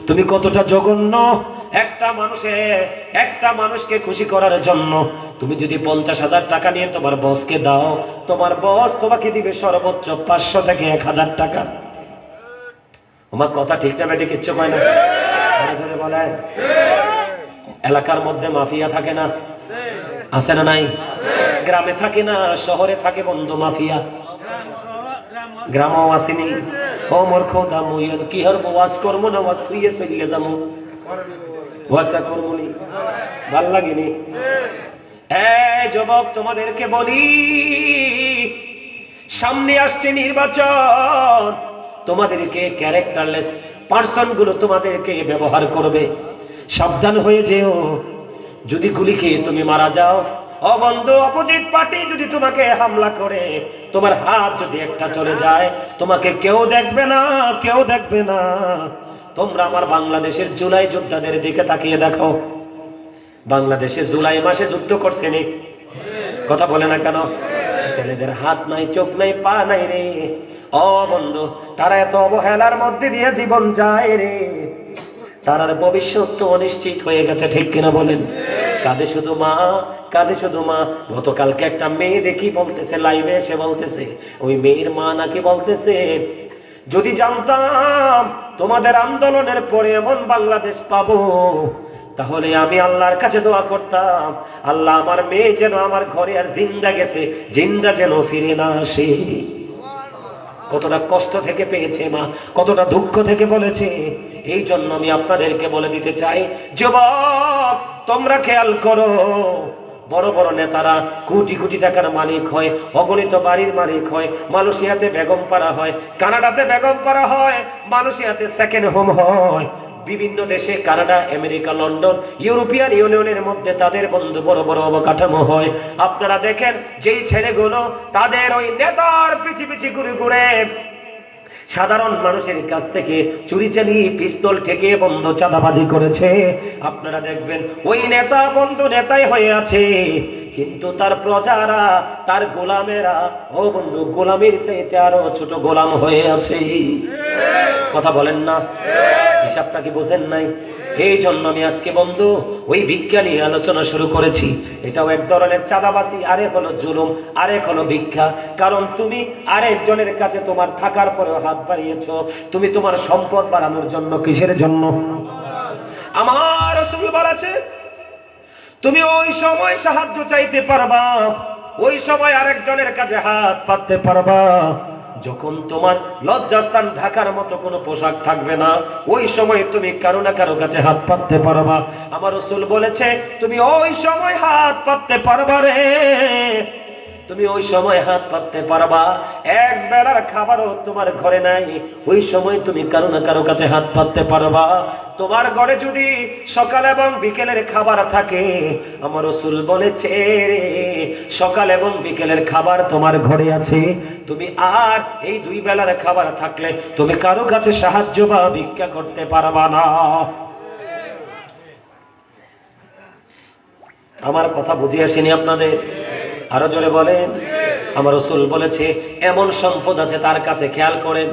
তুমি কতটা জঘন্য। একটা মানুষকে খুশি করার জন্য তুমি যদি 50,000 টাকা নিয়ে তোমার বসকে দাও, তোমার বস তোমাকে দিবে সর্বোচ্চ 500 থেকে 1000 টাকা। আমার কথা ঠিক না বেঠিক? কিচ্ছু কয় না, বলে। এলাকার মধ্যে মাফিয়া থাকে না? আছে না নাই? গ্রামে থাকে না, শহরে থাকে বন্ধু মাফিয়া। গ্রামও আসেনি। ও মোর খোদা মুইন কি হর ওয়াজ করবো না, ওয়াজ খুইয়ে চলে যাবো, ওয়াজটা করবো নি, ভাল লাগেনি। যুবক, তোমাদেরকে বলি, সামনে আসছে নির্বাচন। তোমাদেরকে ক্যারেক্টারলেস পার্সন গুলো তোমাদেরকে ব্যবহার করবে। সাবধান হয়ে যেও, যদি গুলি খেয়ে তুমি মারা যাও। ও বন্ধু, অপোজিট পার্টি যদি তোমাকে হামলা করে, তোমার হাত যদি একটা চলে যায়, তোমাকে কেউ দেখবে না, কেউ দেখবে না। তোমরা আমার বাংলাদেশের জুলাই যোদ্ধাদের দিকে তাকিয়ে দেখো। বাংলাদেশে জুলাই মাসে যুদ্ধ করছে নি? কথা বলে না কেন? ছেলেদের হাত নাই, চোখ নাই, পা নাই রে। ও বন্ধু, তারা এত অবহেলার মধ্যে দিয়ে জীবন যায় রে, তার ভবিষ্যৎ তো অনিশ্চিত হয়ে গেছে, ঠিক কিনা বলেন? কাঁদে শুধু মা, কাঁদে শুধু মা। গতকালকে একটা মেয়ে দেখি বলতেছে, লাইভে এসে বলতেছে, ওই মেয়ের মা নাকি বলতেছে, যদি জানতাম তোমাদের আন্দোলনের পরে এমন বাংলাদেশ পাবো, তাহলে আমি আল্লাহর কাছে দোয়া করতাম, আল্লাহ আমার মেয়ে যেন আমার ঘরে আর জিন্দা গেছে, জিন্দা যেন ফিরে না আসে। কতটা কষ্ট থেকে পেয়েছে মা, কতটা দুঃখ থেকে বলেছে। এই জন্য আমি আপনাদেরকে বলে দিতে চাই, যুবক তোমরা খেয়াল করো, বড় বড় নেতারা কোটি কোটি টাকার মালিক হয়, অগণিত বাড়ির মালিক হয়, মালয়েশিয়াতে বেগম পাড়া হয়, কানাডাতে বেগম পাড়া হয়, মালয়েশিয়াতে সেকেন্ড হোম হয়, বিভিন্ন দেশে কানাডা, আমেরিকা, লন্ডন, ইউরোপিয়ান ইউনিয়নের মধ্যে তাদের বন্ধু বড় বড় অবকাঠামো হয়। আপনারা দেখেন, যেই ছেলেগুলো তাদের ওই নেতার পিছি পিছি ঘুরে ঘুরে সাধারণ মানুষের কাছ থেকে চুরি চালিয়ে পিস্তল ঠেকে বন্ধ চাঁদাবাজি করেছে, আপনারা দেখবেন ওই নেতা বন্ধু নেতাই হয়ে আছে, কিন্তু তার প্রজারা, তার গোলামেরা, ও বন্ধু গোলামের চাইতে আরো ছোট গোলাম হয়ে আছে। কথা বলেন না? হিসাবটা কি বোঝেন নাই? এই জন্য আমি আজকে বন্ধু ওই ভিক্ষা নিয়ে আলোচনা শুরু করেছি। এটাও এক ধরনের চাঁদাবাজি, আরেক হলো জুলুম, আরেক হলো ভিক্ষা। কারণ তুমি আরেকজনের কাছে তোমার থাকার পরেও হাত বাড়িয়েছ, তুমি তোমার সম্পদ বাড়ানোর জন্য। কিসের জন্য? আমার রাসূল বলেছে, তুমি ওই সময় সাহায্য চাইতে পারবা, ওই সময় আরেকজনের কাছে হাত পাততে পারবা যখন তোমার লজ্জাস্থান ঢাকার মতো কোনো পোশাক থাকবে না। ওই সময় তুমি কারো না কারো কাছে হাত পাততে পারবা। আমার রাসূল বলেছে, তুমি ওই সময় হাত পাততে পারবা রে, তুমি ওই সময় হাত পাততে পারবা। এক বেলার খাবারও তোমার ঘরে নাই, ওই সময় তুমি কারো না কারো কাছে হাত পাততে পারবা। তোমার ঘরে যদি সকাল এবং বিকেলের খাবার থাকে, আমার রাসূল বলেছে সকাল এবং বিকেলের খাবার তোমার ঘরে আছে, তুমি আর এই দুই বেলার খাবার থাকলে তুমি কারো কাছে সাহায্য বা ভিক্ষা করতে পারবা না। আমার কথা বুঝে আসেনি আপনাদের? আরো জোরে বলেন। আমার রাসূল বলেছে, এমন সম্পদ আছে তার কাছে, খেয়াল করেন,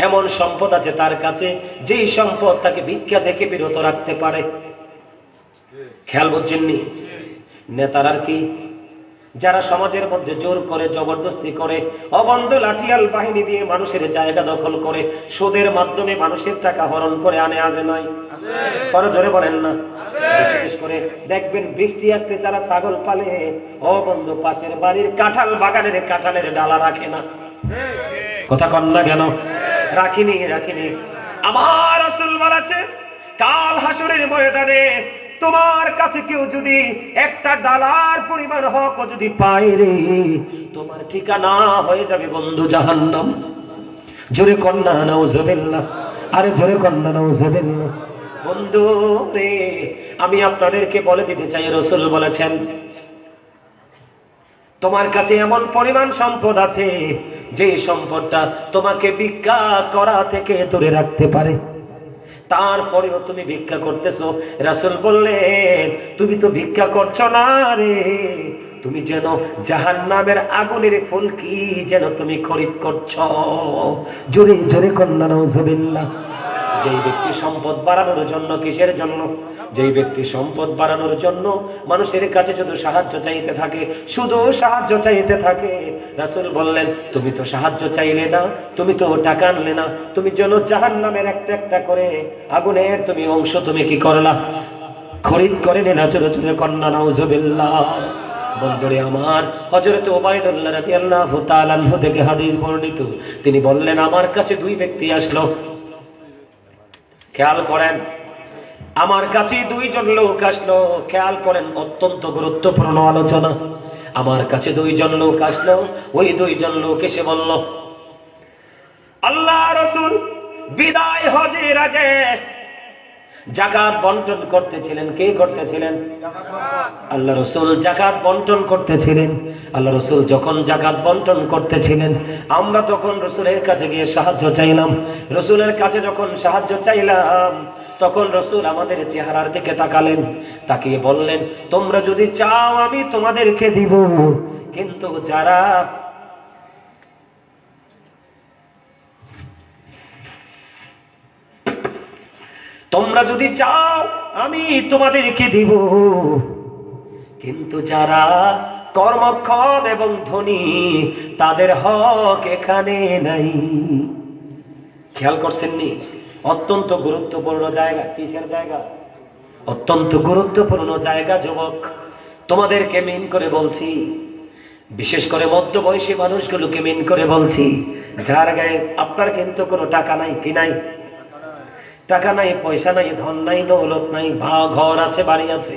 এমন সম্পদ আছে তার কাছে যেই সম্পদ তাকে ভিক্ষা থেকে বিরত রাখতে পারে। খেয়াল বুঝছেননি? নেতারা কি, যারা সমাজের মধ্যে জোর করে, জবরদস্তি করে, অবন্ধ লাঠিয়াল বাহিনী দিয়ে মানুষের জায়গা দখল করে, সুদের মাধ্যমে মানুষের টাকা হরণ করে আনে, আজে নয়? আরো জোরে বলেন না? বিশেষ করে দেখবেন বৃষ্টি আসতে যারা ছাগল পালে, ও বন্ধু পাশের বাড়ির কাঁঠাল বাগানের কাঁঠালের ডালা রাখে না। কথা কন না কেন? রাখিনি। আমার রাসূল বলেছে, কাল হাসরের ময়দানে তোমার কাছে কেউ যদি একটা ডালার পরিমাণ হক যদি পায় রে, তোমার ঠিকানা হয়ে যাবে বন্ধু জাহান্নাম। জোরে কন্যা নাউজুবিল্লাহ, আরে জোরে কন্যা নাউজুবিল্লাহ। বন্ধু রে, আমি আপনাদেরকে বলে দিতে চাই, রাসূল বলেছেন তোমার কাছে এমন পরিমাণ সম্পদ আছে যে সম্পদটা তোমাকে ভিক্ষা করা থেকে দূরে রাখতে পারে, তারপরেও তুমি ভিক্ষা করতেছো। রাসূল বললেন, তুমি তো ভিক্ষা করছো না রে, তুমি যেন জাহান্নামের আগুনের ফুলকি যেন তুমি খরিদ করছো। জোরে জোরে কন্যা নাউজুবিল্লাহ। যেই ব্যক্তি সম্পদ বাড়ানোর জন্য, কিসের জন্য? যেই ব্যক্তি সম্পদ বাড়ানোর জন্য মানুষের কাছে শুধু সাহায্য চাইতে থাকে, শুধু সাহায্য চাইতে থাকে, রাসূল বললেন তুমি তো সাহায্য চাইলে না, তুমি তো টাকা আনলে না, তুমি যেন জাহান্নামের একটা একটা করে আগুনের তুমি অংশ তুমি কি করলা? খরিদ করে নিলা। জোরে জোরে কন্যা নাউজুবিল্লাহ। বন্ধুরে আমার, হযরত উবাইদুল্লাহ রাদিয়াল্লাহু তাআলা আনহু থেকে হাদিস বর্ণিত, তিনি বললেন আমার কাছে দুই ব্যক্তি আসলো। খেয়াল করেন, আমার কাছে দুইজন লোক আসলো। খেয়াল করেন, অত্যন্ত গুরুত্বপূর্ণ আলোচনা। আমার কাছে দুইজন লোক আসলো। ওই দুইজন লোক এসে বলল, আল্লাহ রাসূল বিদায় হজের আগে যাকাত বন্টন করতেছিলেন। কে করতেছিলেন? আল্লাহ রাসূল যাকাত বন্টন করতেছিলেন। আল্লাহ রাসূল যখন যাকাত বন্টন করতেছিলেন, আমরা তখন রাসূলের কাছে গিয়ে সাহায্য চাইলাম। রাসূলের কাছে যখন সাহায্য চাইলাম, তখন রাসূল আমাদের চেহারার দিকে তাকালেন, তাকিয়ে বললেন, তোমরা যদি চাও আমি তোমাদেরকে দিব, কিন্তু যারা তোমরা যদি চাও আমি তোমাদেরকে দিব, কিন্তু যারা কর্মক্ষম এবং ধনী তাদের হক এখানে নাই। খেয়াল করছেননি? অত্যন্ত গুরুত্বপূর্ণ জায়গা। কিসের জায়গা? অত্যন্ত গুরুত্বপূর্ণ জায়গা। যুবক, তোমাদেরকে মেন করে বলছি, বিশেষ করে মধ্যবয়সী মানুষগুলোকে মেন করে বলছি, যার গায়ে আপনার কিন্তু কোনো টাকা নাই, কি নাই? টাকা নাই, পয়সা নাই, ধন নাই, দৌলত নাই, ঘর আছে, বাড়ি আছে,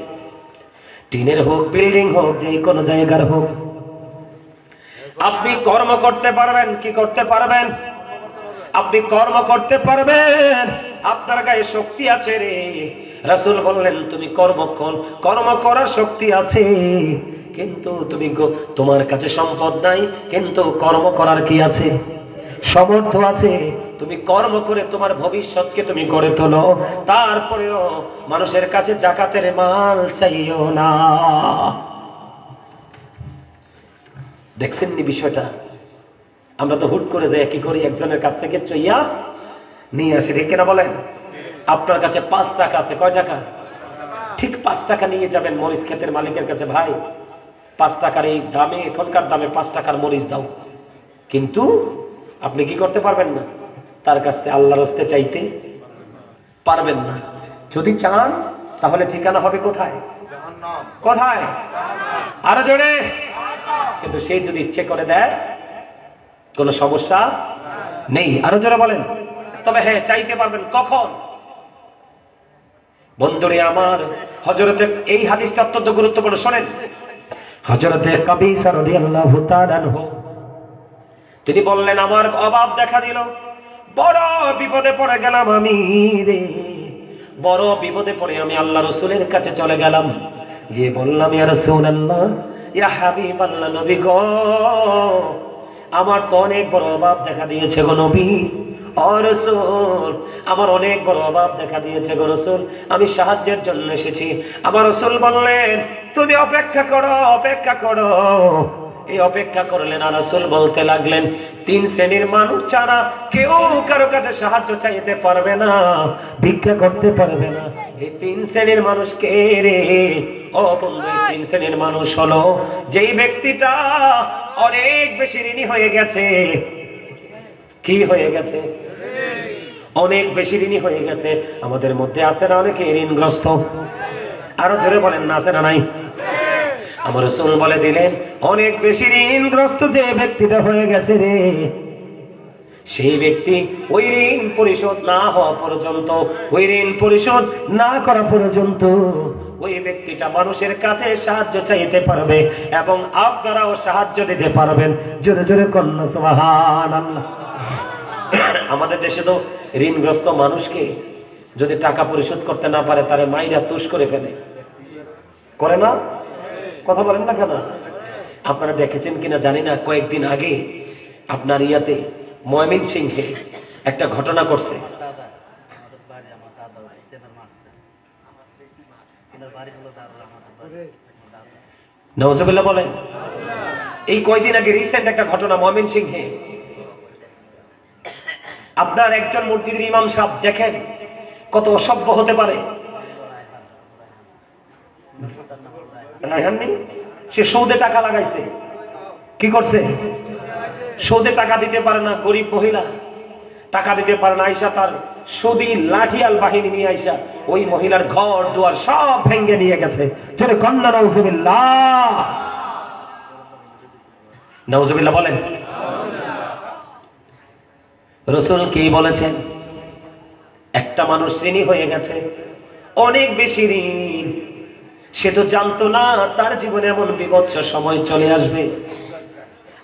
টিনের হোক, বিল্ডিং হোক, যে কোনো জায়গার হোক, আপনি কর্ম করতে পারবেন। কি করতে পারবেন? আপনি কর্ম করতে পারবেন। আপনার গায়ে শক্তি আছে রে। রাসূল বললেন তুমি কর্ম করার শক্তি আছে, কিন্তু তুমি তোমার কাছে সম্পদ নাই, কিন্তু কর্ম করার কি আছে? সামর্থ্য আছে। তুমি কর্ম করে তোমার ভবিষ্যৎকে তুমি গড়ে তোলো। তারপরেও মানুষের কাছে যাকাতের মাল চাইও না। দেখছেন নি বিষয়টা? আমরা তো হুট করে যাই, কি করি, একজনের কাছ থেকে চাইয়া নিয়ে আসি, ঠিক কিনা বলেন? আপনার কাছে 5 টাকা আছে, কয় টাকা? ঠিক 5 টাকা নিয়ে যাবেন মরিচ ক্ষেতের মালিকের কাছে, ভাই 5 টাকার এই দামে, এখনকার দামে 5 টাকার মরিচ দাও। কিন্তু আপনি কি করতে পারবেন না? তার কাছ থেকে আল্লাহর রাস্তায় চাইতে পারবেন না। যদি চান তাহলে ঠিকানা হবে কোথায়? কোথায়? আরো জোরে। কিন্তু সেই যদি ইচ্ছে করে দেয়, কোনো সমস্যা নেই। আরো জোরে বলেন। তবে হ্যাঁ, চাইতে পারবেন কখন? বন্ধুরে আমার, হযরতে এই হাদিসটা অত্যন্ত গুরুত্বপূর্ণ। শোনেন, হযরতে কাবিসা রাদিয়াল্লাহু তাআলা আনহু তিনি বললেন আমার অভাব দেখা দিল, বড় বিপদে পড়ে গেলাম আমি রে। বড় বিপদে পড়ে আমি আল্লাহ রাসূলের কাছে চলে গেলাম। গিয়ে বললাম, ইয়া রাসূলুল্লাহ, ইয়া হাবিবাল্লাহ, নবী গো, আমার তো অনেক বড় অভাব দেখা দিয়েছে গো নবী। ও রাসূল, আমার অনেক বড় অভাব দেখা দিয়েছে গো রাসূল, আমি সাহায্যের জন্য এসেছি। আমার রাসূল বললেন, তুমি অপেক্ষা করো, অপেক্ষা করো। এই অপেক্ষা করলেন। আর রাসূল বলতে লাগলেন, 3 শ্রেণীর মানুষ ছাড়া কেউ কারো কাছে সাহায্য চাইতে পারবে না, ভিক্ষা করতে পারবে না। এই 3 শ্রেণীর মানুষ কে রে? ও বন্ধু, 3 শ্রেণীর মানুষ হলো যেই ব্যক্তিটা অনেক বেশি ঋণী হয়ে গেছে। কি হয়ে গেছে? অনেক বেশি ঋণী হয়ে গেছে। আমাদের মধ্যে আছে না অনেকে ঋণগ্রস্ত? আরো জোরে বলেন না, আছে না নাই? আমার রাসূল বলে দিলেন, অনেক বেশি ঋণগ্রস্ত যে ব্যক্তিটা হয়ে গেছে রে, সেই ব্যক্তি ওই ঋণ পরিশোধ না হওয়া পর্যন্ত, ওই ঋণ পরিশোধ না করা পর্যন্ত ওই ব্যক্তিটা মানুষের কাছে সাহায্য চাইতে পারবে এবং আপনারাও সাহায্য দিতে পারবেন। জোরে জোরে কন্যা সুবহানাল্লাহ। আমাদের দেশে তো ঋণগ্রস্ত মানুষকে যদি টাকা পরিশোধ করতে না পারে, তারে মাইরা তুষ করে ফেলে, করে না? কথা বলেন না কেন? আপনারা দেখেছেন কিনা জানি না, কয়েকদিন আগে আপনার ইয়াতে ময়মনসিংহে একটা ঘটনা করছে। নাউজুবিল্লাহ বলেন। এই কয়দিন আগে রিসেন্ট একটা ঘটনা ময়মনসিংহে, আপনার একজন মসজিদের ইমাম সাহেব দেখেন কত অসভ্য হতে পারে। সে সৌদে টাকা লাগাইছে, কি করছে? সৌদে টাকা দিতে পারে না, গরিব মহিলা টাকা দিতে পারে না, আইসা তার সৌদি লাঠিয়াল বাহিনী নিয়ে আইসা ওই মহিলার ঘর দুয়ার সব ভেঙে নিয়ে গেছে। চলে কন্যা নাউজুবিল্লাহ, নাউজুবিল্লাহ বলেন। রাসূল কি বলেছেন? একটা মানুষ ঋণী হয়ে গেছে, অনেক বেশি ঋণ, সে তো জানতো না তার জীবনে এমন বিভৎস সময় চলে আসবে।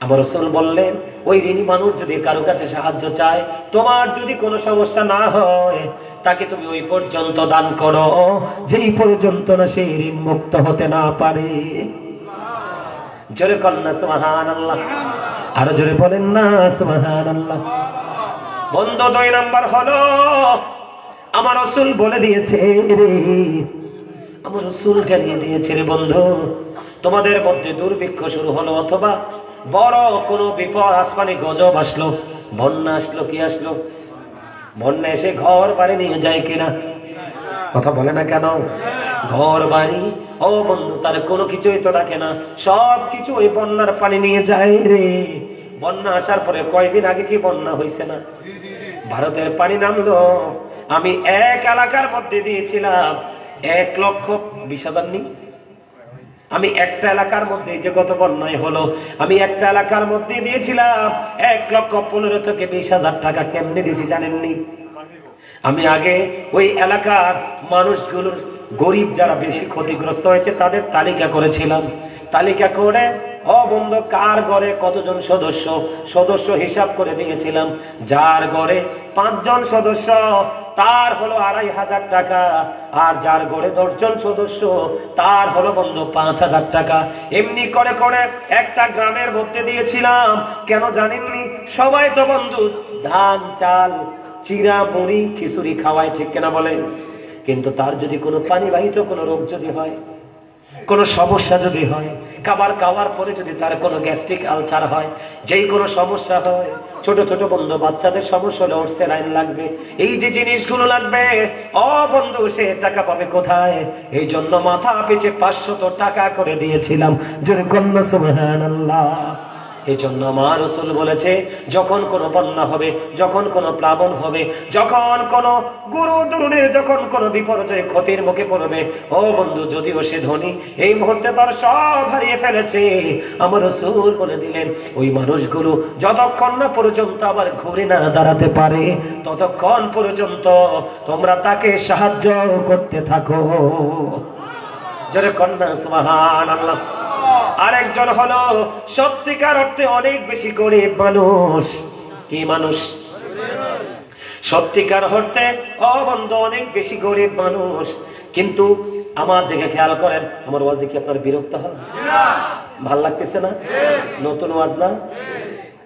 আমার রাসূল বললেন, ওই ঋণী মানুষ যদি কারো কাছে সাহায্য চায়, তোমার যদি কোনো সমস্যা না হয়, তাকে তুমি ওই পর্যন্ত দান করো যেই পর্যন্ত না সেই ঋণ মুক্ত হতে না পারে। জোরে কন্যা সুবহানাল্লাহ, আরো জোরে বলেন না সুবহানাল্লাহ। বন্ধু 2 নাম্বার হলো, আমার রাসূল বলে দিয়েছে রে, আমার রাসূল জানিয়ে দিয়েছে রে বন্ধু, তোমাদের মধ্যে দুর্ভিক্ষ শুরু হলো অথবা বড় কোনো বিপদ, আসমানি গজব আসলো, বন্যা আসলো, কি আসলো? বন্যা এসে ঘর বাড়ি নিয়ে যায় কিনা? কথা বলে না কেন? ঘর বাড়ি, ও বন্ধু, তার কোনো কিছুই তো রাখে না, সব কিছু ওই বন্যার পানি নিয়ে যায় রে। বন্যা আসার পরে কয়েকদিন আগে কি বন্যা হয়েছে না? ভারতের পানি নামলো। আমি এক এলাকার মধ্যে দিয়েছিলাম 1,20,000 নি, আমি একটা এলাকার মধ্যে, যে কত বন্যায় হলো, আমি একটা এলাকার মধ্যে দিয়েছিলাম 1,15,000 থেকে 20,000 টাকা। কেমনে দিছি জানেননি? আমি আগে ওই এলাকার মানুষগুলোর, গরিব যারা বেশি ক্ষতিগ্রস্ত হয়েছে তাদের তালিকা করেছিলাম। তালিকা করে ও বন্ধু, কার ঘরে কতজন সদস্য, সদস্য হিসাব করে দিয়েছিলাম। যার ঘরে 5 জন সদস্য তার হলো 2,500 টাকা, আর যার ঘরে 10 জন সদস্য তার হলো বন্ধু 5,000 টাকা। এমনি করে করে একটা গ্রামের মধ্যে দিয়েছিলাম। কেন জানেননি? সবাই তো বন্ধু ধান, চাল, চিরা, মুড়ি, খিচুড়ি খাওয়ায়, ঠিক কিনা বলেন? কিন্তু তার যদি কোনো পানিবাহিত কোনো রোগ যদি হয়, কোনো সমস্যা যদি হয়, খাবার খাওয়ার পরে যদি তার কোনো গ্যাস্ট্রিক আলসার হয়, যেই কোনো সমস্যা হয়, ছোট ছোট বন্ধু বাচ্চাদের সমস্যা হলে ওর স্যালাইন লাগবে, এই যে জিনিসগুলো লাগবে, ও বন্ধু সে টাকা পাবে কোথায়? এই জন্য মাথা পিছে 500 টাকা করে দিয়েছিলাম। জোরে কন্যা সুবহানাল্লাহ। এই জন্য আমার রাসূল বলেছে, যখন কোনো বন্যা হবে, যখন কোনো প্লাবন হবে, যখন কোনো গুরুদুরুনের, যখন কোনো বিপর্যয় ক্ষতির মুখে পড়বে, ও বন্ধু, যদিও সে ধনী, এই মুহূর্তে তার সব হারিয়ে ফেলেছে, আমার রাসূল বলে দিলেন, ওই মানুষগুলো যতক্ষণ না পর্যন্ত আবার ঘুরে না দাঁড়াতে পারে, ততক্ষণ পর্যন্ত তোমরা তাকে সাহায্য করতে থাকো। জোরে কন্যা সুবহানাল্লাহ। আরেকজন হলো সত্যিকার অর্থে অনেক বেশি গরিব মানুষ। কি মানুষ? সত্যিকার অর্থে অবন্ধ অনেক বেশি গরিব মানুষ। কিন্তু আমার দিকে খেয়াল করেন, আমার ওয়াজে কি আপনার বিরক্ত হয়? ভাল লাগতেছে না? নতুন ওয়াজ না,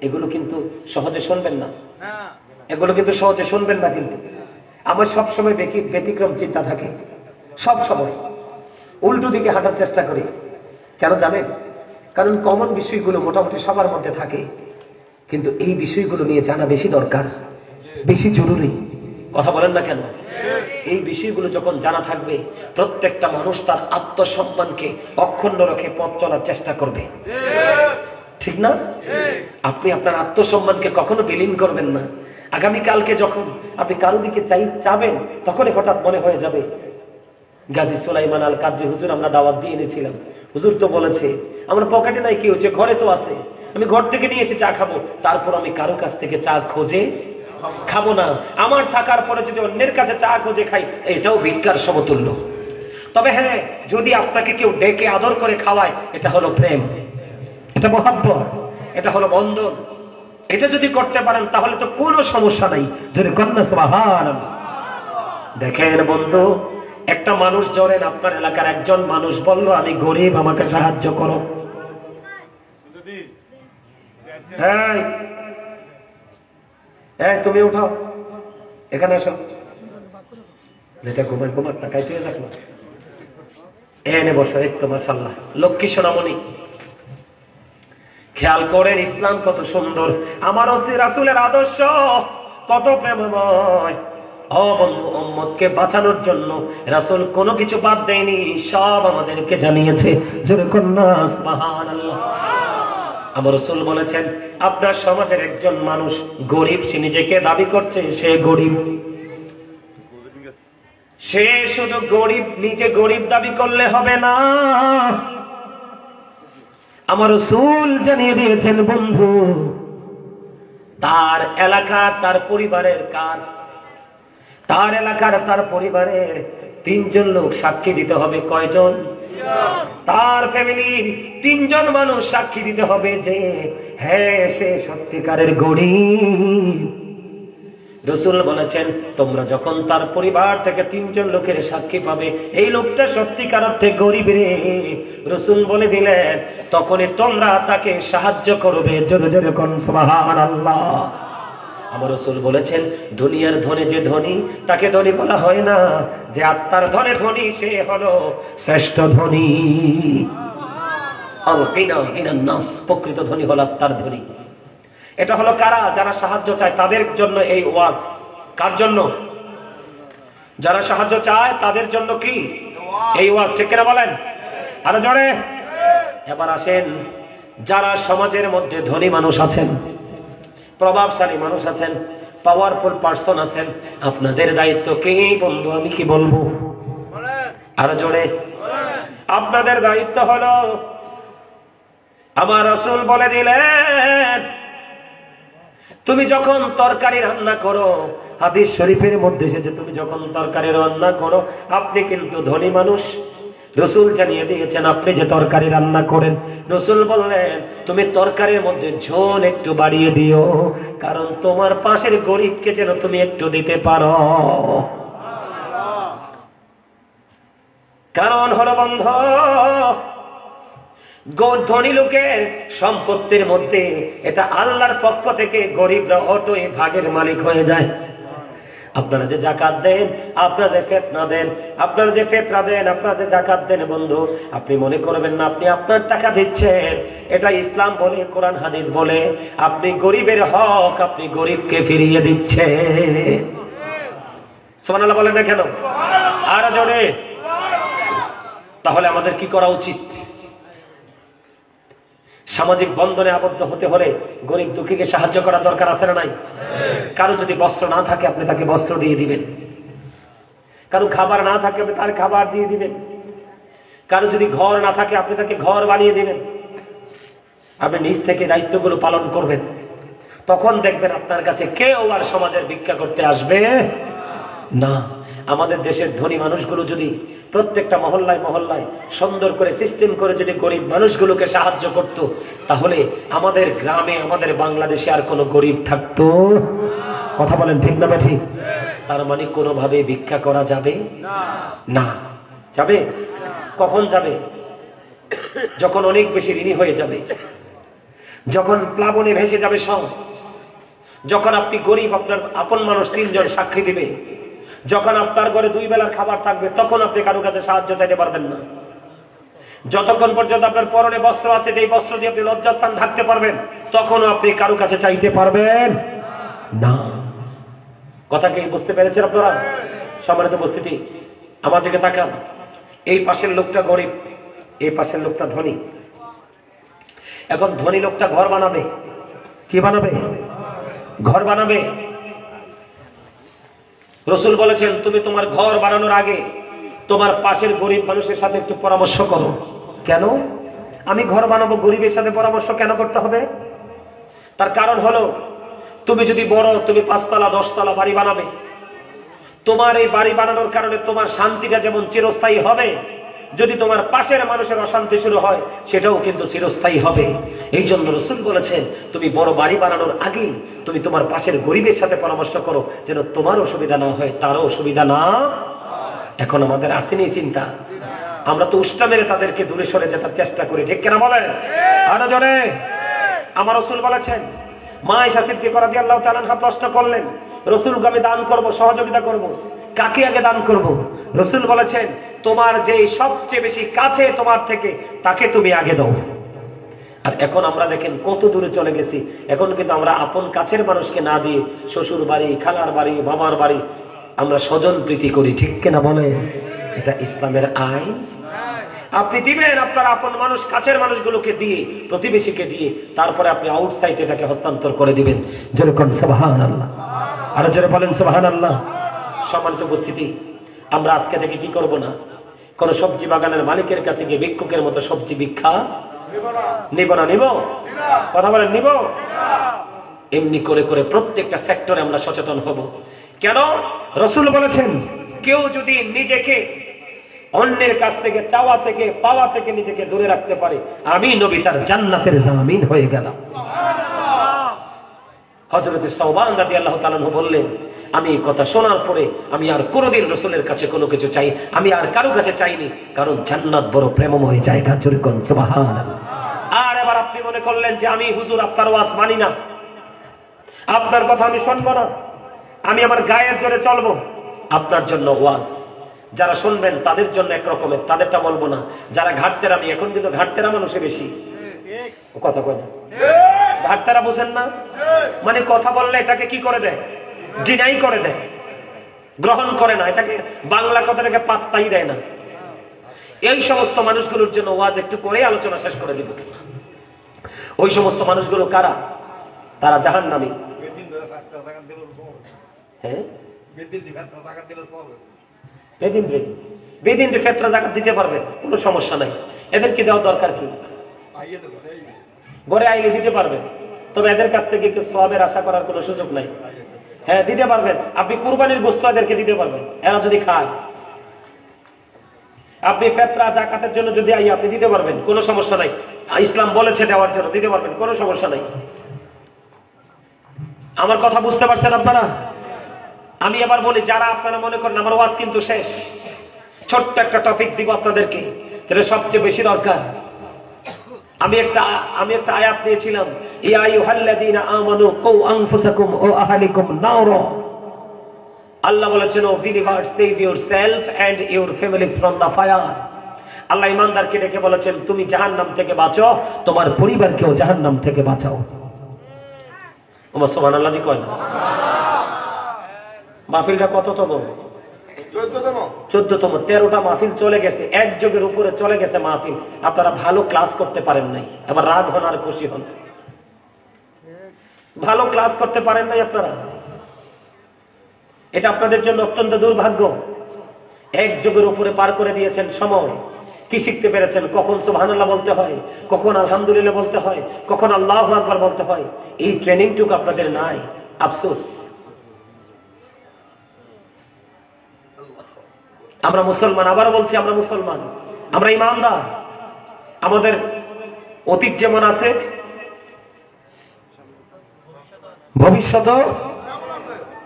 এগুলো কিন্তু সহজে শুনবেন না, এগুলো কিন্তু সহজে শুনবেন না। কিন্তু আমার সবসময় ব্যতিক্রম চিন্তা থাকে, সব সময় উল্টো দিকে হাঁটার চেষ্টা করি। কেন জানেন? কারণ কমন বিষয়গুলো মোটামুটি সবার মধ্যে থাকে, কিন্তু এই বিষয়গুলো নিয়ে জানা বেশি দরকার, বেশি জরুরি। কথা বলেন না কেন? এই বিষয়গুলো যখন জানা থাকবে, প্রত্যেকটা মানুষ তার আত্মসম্মানকে অক্ষুণ্ণ রেখে পথ চলার চেষ্টা করবে, ঠিক না? আপনি আপনার আত্মসম্মানকে কখনো বিলীন করবেন না। আগামীকালকে যখন আপনি কারো দিকে চাবেন, তখনই হঠাৎ মনে হয়ে যাবে, গাজী সুলাইমান আল কাদরি হুজুর আমরা দাওয়াত দিয়ে এনেছিলাম, হুজুর তো বলেছে আমার পকেটে নাই, কি হচ্ছে, ঘরে তো আছে, আমি ঘর থেকে নিয়ে এসে চা খাবো, তারপর আমি কারো কাছ থেকে চা খোঁজে খাবো না। আমার থাকার পরে যদি অন্যের কাছে চা খোঁজে খাই, এটাও ভিক্ষার সমতুল্য। তবে হ্যাঁ, যদি আপনাকে কেউ ডেকে আদর করে খাওয়ায়, এটা হলো প্রেম, এটা মহাব্বত, এটা হলো বন্ধন। এটা যদি করতে পারেন তাহলে তো কোনো সমস্যা নাই। যদি কন্যা সুবহানাল্লাহ। দেখেন বন্ধু, একটা মানুষ, ধরেন আপনার এলাকার একজন মানুষ বলল আমি গরিব, আমাকে সাহায্য করো। তুমি উঠাও, এখানে আসো, যেটা ঘুমায় ঘুমাক না, খাইতে রাখলো। এনে বসো, এই তো মাশাআল্লাহ লক্ষ্মী সোনামণি। খেয়াল করেন ইসলাম কত সুন্দর, আমার রাসূলের আদর্শ কত প্রেমময়। ও বন্ধু, উম্মতকে বাঁচানোর জন্য রাসূল কোনো কিছু বাদ দেয়নি, সব আমাদেরকে জানিয়েছে। জোরে কন্যা সুবহানাল্লাহ। আমার রাসূল বলেছেন, আপনার সমাজের একজন মানুষ গরিব, সে নিজেকে দাবি করছে সে গরিব, সে শুধু গরিব, নিজে গরিব দাবি করলে হবে না। আমার রাসূল জানিয়ে দিয়েছেন বন্ধু, তার এলাকা তার পরিবারের কার, তার এলাকার তার পরিবারের 3 জন লোক সাক্ষী দিতে হবে। কয়জন? তার ফ্যামিলির 3 জন মানুষ সাক্ষী দিতে হবে যে হ্যাঁ সে সত্যিকারের গরিব। রাসূল বলেছেন, তোমরা যখন তার পরিবার থেকে 3 জন লোকের সাক্ষী পাবে এই লোকটা সত্যিকার অর্থে গরিব রে, রাসূল বলে দিলেন তখনই তোমরা তাকে সাহায্য করবে। জোরে জোরে কোন সুবহানাল্লাহ। আমার রাসূল বলেছেন, দুনিয়ার ধনে যে ধনী তাকে ধনী বলা হয় না, যে আত্মার ধনে ধনী সে হলো শ্রেষ্ঠ ধনী। আল গিনা গিনান নাফস, প্রকৃত ধনী হলো আত্মার ধনী। এটা হলো কারা? যারা সাহায্য চায় তাদের জন্য এই ওয়াজ। কার জন্য? যারা সাহায্য চায় তাদের জন্য কি এই ওয়াজ, ঠিক কিনা বলেন? আরো জোরে। এবার আসেন, যারা সমাজের মধ্যে ধনী মানুষ আছেন, প্রভাবশালী মানুষ আছেন, পাওয়ারফুল পারসন আছেন, আপনাদের দায়িত্ব কি বন্ধু? আমি কি বলবো? আরো জোরে। আপনাদের দায়িত্ব হলো, আমার রাসূল বলে দিলেন, তুমি যখন তরকারি রান্না করো, হাদিস শরীফের মধ্যে এসেছে, তুমি যখন তরকারি রান্না করো, আপনি কিন্তু ধনী মানুষ, রাসূল জানিয়ে দিয়েছেন আপনি যে তরকারি রান্না করেন, রাসূল বললেন তুমি তরকারির মধ্যে ঝোল একটু বাড়িয়ে দিও, কারণ তোমার পাশের গরিবকে যেন তুমি একটু দিতে পারো। কারণ হলো বন্ধ, ধনী লোকের সম্পত্তির মধ্যে এটা আল্লাহর পক্ষ থেকে গরিবরা অটোই ভাগের মালিক হয়ে যায়। আপনারা যে যাকাত দেন, আপনারা যে ফিতরা দেন, আপনারা যে ফিতরা দেন, আপনারা যে যাকাত দেন বন্ধু, আপনি মনে করবেন না আপনি আপনার টাকা দিচ্ছেন, এটা ইসলাম বলে, কোরআন হাদিস বলে আপনি গরিবের হক আপনি গরিবকে ফিরিয়ে দিচ্ছেন। সুবহানাল্লাহ বলেন না কেন? আর জোরে। তাহলে আমাদের কি করা উচিত? সামাজিক বন্ধনে আবদ্ধ হতে হলে গরিব দুঃখীকে সাহায্য করা দরকার আছে না নাই? কারো যদি বস্ত্র না থাকে আপনি তাকে বস্ত্র দিয়ে দিবেন, কারো খাবার না থাকে আপনি তার খাবার দিয়ে দিবেন, কারো যদি ঘর না থাকে আপনি তাকে ঘর বানিয়ে দিবেন। আপনি নিজ থেকে দায়িত্বগুলো পালন করবেন, তখন দেখবেন আপনার কাছে কেউ আর সমাজের ভিক্ষা করতে আসবে না। আমাদের দেশের ধনী মানুষগুলো যদি প্রত্যেকটা মহল্লায় মহল্লায় সুন্দর করে সিস্টেম করে যদি গরিব মানুষগুলোকে সাহায্য করত, তাহলে আমাদের গ্রামে আমাদের বাংলাদেশে আর কোনো গরিব থাকতো? কথা বলেন ঠিক না ঠিক? তার মানে কোনোভাবে ভিক্ষা করা যাবে না। যাবে? কখন যাবে? যখন অনেক বেশি ঋণী হয়ে যাবে, যখন প্লাবনে ভেসে যাবে সব, যখন আপনি গরিব, আপনার আপন মানুষ 3 জন সাক্ষী দিবে, যখন আপনার ঘরে 2 বেলার খাবার থাকবে, তখন আপনি কারো কাছে সাহায্য চাইতে পারবেন না। যতক্ষণ পর্যন্ত আপনার পরনে বস্ত্র আছে, যেই বস্ত্র দিয়ে আপনি লজ্জাস্থান ঢাকতে পারবেন, তখনও আপনি কারো কাছে চাইতে পারবেন না। কথা কি বুঝতে পেরেছেন আপনারা? সম্মানিত উপস্থিতি, আমার দিকে তাকান। এই পাশের লোকটা গরিব, এই পাশের লোকটা ধনী। এখন ধনী লোকটা ঘর বানাবে, কি বানাবে? ঘর বানাবে। রাসূল বলেছেন তুমি তোমার ঘর বানানোর আগে তোমার পাশের গরিব মানুষের সাথে একটু পরামর্শ করো। কেন? আমি ঘর বানাবো, গরিবের সাথে পরামর্শ কেন করতে হবে? তার কারণ হলো, তুমি যদি বড়, তুমি 5 তলা 10 তলা বাড়ি বানাবে, তোমার এই বাড়ি বানানোর কারণে তোমার শান্তিটা যেমন চিরস্থায়ী হবে, যদি তোমার পাশের মানুষের অশান্তি শুরু হয় সেটাও কিন্তু চিরস্থায়ী হবে। এই জন্য রাসূল বলেছেন তুমি বড় বাড়ি বানানোর আগে তুমি তোমার পাশের গরিবের সাথে পরামর্শ করো, যেন তোমার অসুবিধা না হয়, তারও অসুবিধা না। এখন আমাদের আসেনি চিন্তা, আমরা তো উষ্টা মেরে তাদেরকে দূরে সরে যেতে চেষ্টা করি, ঠিক কিনা বলেন? আরো জোরে। আমার রাসূল বলেছেন, মা আয়েশা সিদ্দিকা রাদিয়াল্লাহু তাআলা আনহা প্রশ্ন করলেন, রাসূলকে আমি দান করব, সহযোগিতা করব, কাকে আগে দান করব? রাসূল বলেছেন তোমার যে সবচেয়ে বেশি কাছে তোমার থেকে তাকে তুমি আগে দাও। আর এখন আমরা দেখেন কত দূরে চলে গেছি। এখন কিন্তু আমরা আপন কাছের মানুষকে না দিয়ে শ্বশুর বাড়ি, খালার বাড়ি, মামার বাড়ি আমরা স্বজন প্রীতি করি, ঠিক কিনা বলে? এটা ইসলামের আইন। আপনি দিবেন আপনার আপন মানুষ, কাছের মানুষগুলোকে দিয়ে, প্রতিবেশীকে দিয়ে, তারপরে আপনি আউটসাইড এটাকে হস্তান্তর করে দিবেন। যেরকম সুবহানাল্লাহ, আরো জোরে বলেন সুবহানাল্লাহ। সম্মানিত উপস্থিতি, আমরা আজকে থেকে কি করব না, কোন সবজি বাগানের মালিকের কাছে গিয়ে ভিক্ষুকের মতো সবজি ভিক্ষা নিব না। নিব? কথা বলেন, নিব? এমনি করে করে প্রত্যেকটা সেক্টরে আমরা সচেতন হব। কেন? রাসূল বলেছেন কেউ যদি নিজেকে অন্যের কাছ থেকে চাওয়া থেকে পাওয়া থেকে নিজেকে দূরে রাখতে পারে, আমি নবী তার জান্নাতের জামিন হয়ে গেলাম। হযরত সাওবান রাদিয়াল্লাহু তাআলা বললেন, আমি এই কথা শোনার পরে আমি আর কোনোদিন রাসূলের কাছে কোনো কিছু চাই, আমি আর কারো কাছে চাইনি, কারণ জান্নাত বড় প্রেমময় জায়গা। যেরকম সুবহানাল্লাহ। আর এবার আপনি মনে করলেন যে আমি হুজুর আপনার ওয়াজ মানি না, আপনার কথা আমি শুনবো না, আমি আমার গায়ের জোরে চলবো। আপনার জন্য ওয়াজ, যারা শুনবেন তাদের জন্য একরকমের, তাদেরটা বলবো না। যারা ঘাটতেরা, আমি এখন কিন্তু ঘাটতেরা মানুষে বেশি কথা কয় না, ঘাটতেরা বুঝেন না, মানে কথা বললে এটাকে কি করে দেয়, ডিনাই করে দেয়, গ্রহণ করে না, এটাকে বাংলা কথাটাকে পাত্তাই দেয় না। এই সমস্ত মানুষগুলোর জন্য ওয়াজ একটু করে আলোচনা শেষ করে দিব। ওই সমস্ত মানুষগুলো কারা? তারা জাহান্নামী। হ্যাঁ, বেদিন ফেতরা যাকাত দিতে পারবে, কোনো সমস্যা নাই। এদেরকে দেওয়ার দরকার কি? ঘরে আইলে দিতে পারবেন, তবে এদের কাছ থেকে একটু সওয়াবের আশা করার কোনো সুযোগ নাই। হ্যাঁ, দিতে পারবেন। আপনি কুরবানির গোশত এদেরকে দিতে পারবেন, এরা যদি খায়। আপনি ফেতরা যাকাতের জন্য যদি আই আপনি দিতে পারবেন, কোনো সমস্যা নাই। ইসলাম বলেছে দেওয়ার জন্য দিতে পারবেন, কোনো সমস্যা নাই। আমার কথা বুঝতে পারছেন আপনারা? আমি এবার বলি, যারা আপনারা মনে করেন আমার ওয়াজ কিন্তু শেষ, ছোট্ট একটা টপিক দিব আপনাদেরকে, যেটা সবচেয়ে বেশি দরকার। আমি একটা আয়াত নিয়েছিলাম, ইয়া আইয়ুহাল্লাযীনা আমানু কু আনফুসাকুম ওয়া আহলিকুম নারা। আল্লাহ বলেছেন, O believer, save yourself and your families from the fire. আল্লাহ ঈমানদারকে ডেকে বলেছেন, তুমি জাহান্নাম থেকে বাঁচো, তোমার পরিবারকেও জাহান্নাম থেকে বাঁচাও। ওমা সুবহানাল্লাহ জি কয় না? মাহফিলটা কততম? 14তম। 13টা মাহফিল চলে গেছে, এক যুগের উপরে চলে গেছে মাহফিল। আপনারা ভালো ক্লাস করতে পারেন নাই, এবার রাগ হন আর খুশি হন। ভালো ক্লাস করতে পারেন নাই আপনারা, এটা আপনাদের জন্য অত্যন্ত দুর্ভাগ্য। এক যুগের উপরে পার করে দিয়েছেন সময়। কি শিখতে পেরেছেন? কখন সুবহানাল্লাহ বলতে হয়, কখন আলহামদুলিল্লাহ বলতে হয়, কখন আল্লাহু আকবার বলতে হয়। এই ট্রেনিংটুকু আপনাদের নাই, আফসোস। আমরা মুসলমান, আবার বলছি আমরা মুসলমান, আমরা ইমানদার। আমাদের অতীত যেমন আছে, ভবিষ্যৎ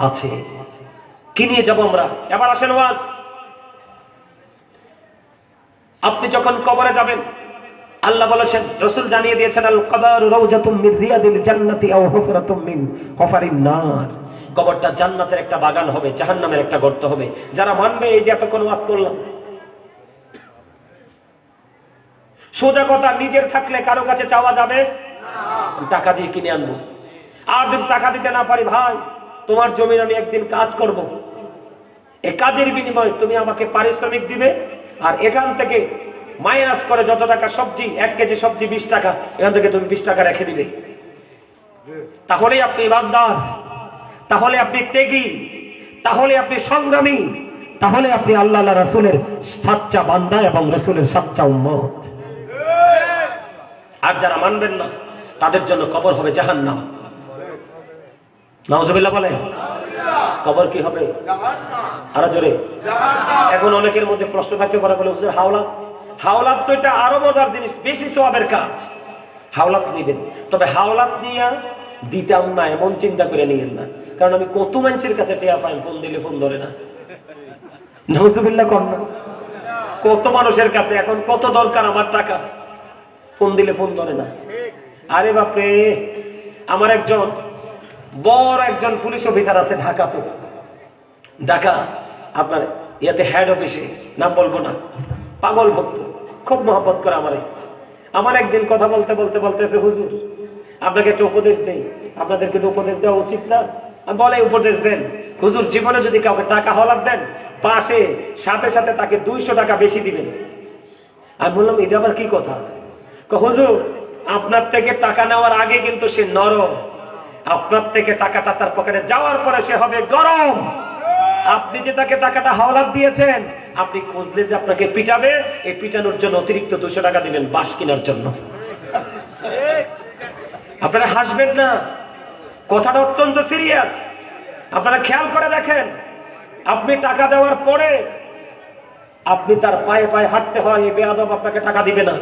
আছে। কি নিয়ে যাব আমরা? এবার আসেন ওয়াজ। আপনি যখন কবরে যাবেন, আল্লাহ বলেছেন, রাসূল জানিয়ে দিয়েছেন, আল কবরু রাউজাতুম মিন রিয়াদিল জান্নাতি আও হুফরাতুম মিন হুফারিন নার। কবরটা জান্নাতের একটা বাগান হবে, জাহান্নামের একটা গর্ত হবে। যারা মানবে, এই যে এতক্ষণ ওয়াজ করলাম, সোজা কথা, নিজের থাকলে কারো কাছে চাওয়া যাবে না, টাকা দিয়ে কিনে আনবো। আর যদি টাকা দিতে না পারি, ভাই তোমার জমির আমি একদিন কাজ করব, এই কাজের বিনিময়ে তুমি আমাকে পারিশ্রমিক দিবে, আর এখান থেকে মাইনাস করে যত টাকা সবজি, 1 কেজি সবজি 20 টাকা, এখান থেকে তুমি 20 টাকা রেখে দিবে। তাহলেই আপনি ইমানদার, তাহলে আপনি ত্যাগী, তাহলে আপনি সংগ্রামী, তাহলে আপনি আল্লাহ রাসূলের সাচ্চা বান্দা এবং রাসূলের সাচ্চা উম্মত। আর যারা মানবেন না, তাদের জন্য কবর হবে জাহান্নাম। নাউজুবিল্লাহ বলেন। কবর কি হবে? আরো জোরে। এখন অনেকের মধ্যে প্রশ্ন থাকতে পারে, বলে হুজুর হাওলাত। হাওলাত তো এটা আরো মজার জিনিস, বেশি সওয়াবের কাজ। হাওলাত নিবেন, তবে হাওলাত নিয়ে দিতাম না এমন চিন্তা করে নিয়েন না, কারণ আমি কত মানুষের কাছে টেয়া পাই, ফোন দিলে ফোন ধরে না। নাউজুবিল্লাহ কর না। কত মানুষের কাছে এখন কত দরকার আমার টাকা, ফোন দিলে ফোন ধরে না। আরে বাপরে, আমার একজন বড় একজন পুলিশ অফিসার আছে ঢাকাতে। ঢাকা আপনার ইয়াতে হেড অফিসে, নাম বলবো না, পাগল ভক্ত, খুব মহব্বত করে আমার একদিন কথা বলতে বলতে বলতেছে, হুজুর আপনাকে একটা উপদেশ দেই, আপনাদেরকে তো উপদেশ দেওয়া উচিত না? বলে উপদেশ দেন। হুজুর জীবনে যদি কাউকে টাকা হলার দেন, পাশে সাথে সাথে তাকে 200 টাকা বেশি দিবেন। আমি বললাম এটা আবার কি কথা? হুজুর আপনার থেকে টাকা নেওয়ার আগে কিন্তু সে নরম, আপনার থেকে টাকাটা তার পকেটে যাওয়ার পরে সে হবে গরম। আপনি যে তাকে টাকাটা হাওলাত দিয়েছেন, আপনি খুঁজলে যে আপনাকে পিটাবে, এই পিটানোর জন্য অতিরিক্ত 200 টাকা দিবেন বাস কেনার জন্য। আপনারা হাসবেন না, কথাটা অত্যন্ত সিরিয়াস। আপনারা খেয়াল করে দেখেন, আপনি টাকা দেওয়ার পরে আপনি তার পায়ে পায়ে হাঁটতে হয়, এই বেয়াদব আপনাকে টাকা দিবে না।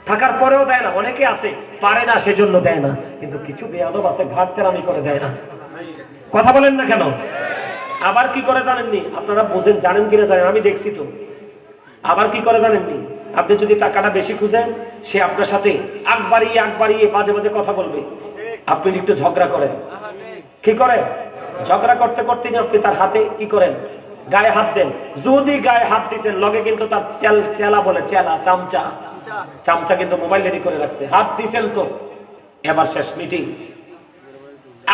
থাকার পরেও দেয় না, অনেকে আছে পারে না সেজন্য দেয় না, কিন্তু কিছু বেয়াদব আছে ঘাটতেরামি করে দেয় না। কথা বলেন না কেন? আবার কি করে জানেননি? আপনারা বোঝেন, জানেন কিনা জানেন, আমি দেখছি তো। আবার কি করে জানেননি? আপনি যদি টাকাটা বেশি খুঁজেন, সে আপনার সাথে আগ বাড়িয়ে বাজে বাজে কথা বলবে। আপনি একটু ঝগড়া করেন, কি করে ঝগড়া করতে করতে আপনি তার হাতে কি করেন, গায়ে হাত দেন। যদি গায়ে হাত দিচ্ছেন, লগে কিন্তু তার চেলা বলে, চেলা চামচা কিন্তু মোবাইল রেডি করে রাখছে, হাত দিচ্ছেন তো এবার শেষ মিটিং।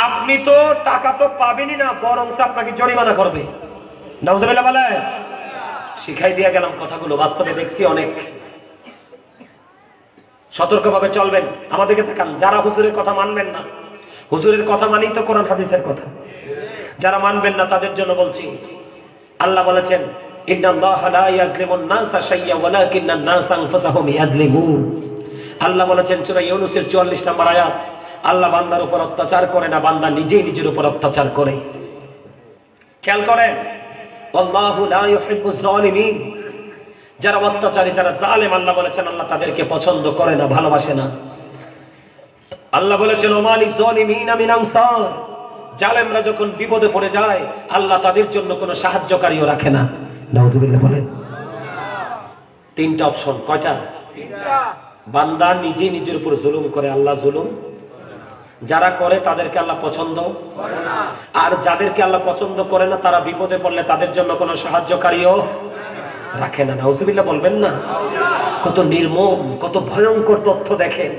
আপনি তো টাকা তো পাবেনই না, বরং আপনাকে জরিমানা করবে। নাউজুবিল্লাহ বলে শিখাই দিয়ে গেলাম কথাগুলো, বাস্তবে দেখছি অনেক। সতর্কভাবে চলবেন। আমাদেরকে তাকান, যারা হুজুরের কথা মানবেন না, হুজুরের কথা মানেই তো কোরআন হাদিসের কথা। যারা মানবেন না তাদের জন্য বলছি, আল্লাহ বলেছেন ইন্নাল্লাহা লা ইয়াজলিমুন নাসা শাইয়্যা ওয়ালাকিন্নান নাসা আনফুসাহুম ইয়াজলিমুন। আল্লাহ বলেছেন সূরা ইউনূসের 44 নম্বর আয়াত, আল্লাহ বান্দার উপর অত্যাচার করে না, বান্দা নিজেই নিজের উপর অত্যাচার করে। খেয়াল করেন, আল্লাহু লা ইউহিব্বুজ জালিমিন। যারা অত্যাচারী, যারা জালেম, আল্লাহ বলেছেন আল্লাহ তাদেরকে পছন্দ করে না, ভালোবাসে না। আল্লাহ বলেছেন ওমালিজ জালিমিনা মিন আনসার। জালেমরা যখন বিপদে পড়ে যায়, আল্লাহ তাদের জন্য কোনো সাহায্যকারীও রাখে না। নাউজুবিল্লাহ বলেন। 3টা অপশন। কয়টা? 3টা। বান্দা নিজে নিজের উপর জুলুম করে, আল্লাহ জুলুম যারা করে তাদেরকে আল্লাহ পছন্দ করে না, আর যাদেরকে আল্লাহ পছন্দ করে না তারা বিপদে পড়লে তাদের জন্য কোনো সাহায্যকারীও রাখে না। নাউজুবিল্লাহ বলবেন না? কত নির্মম, কত ভয়ঙ্কর তথ্য দেখেন।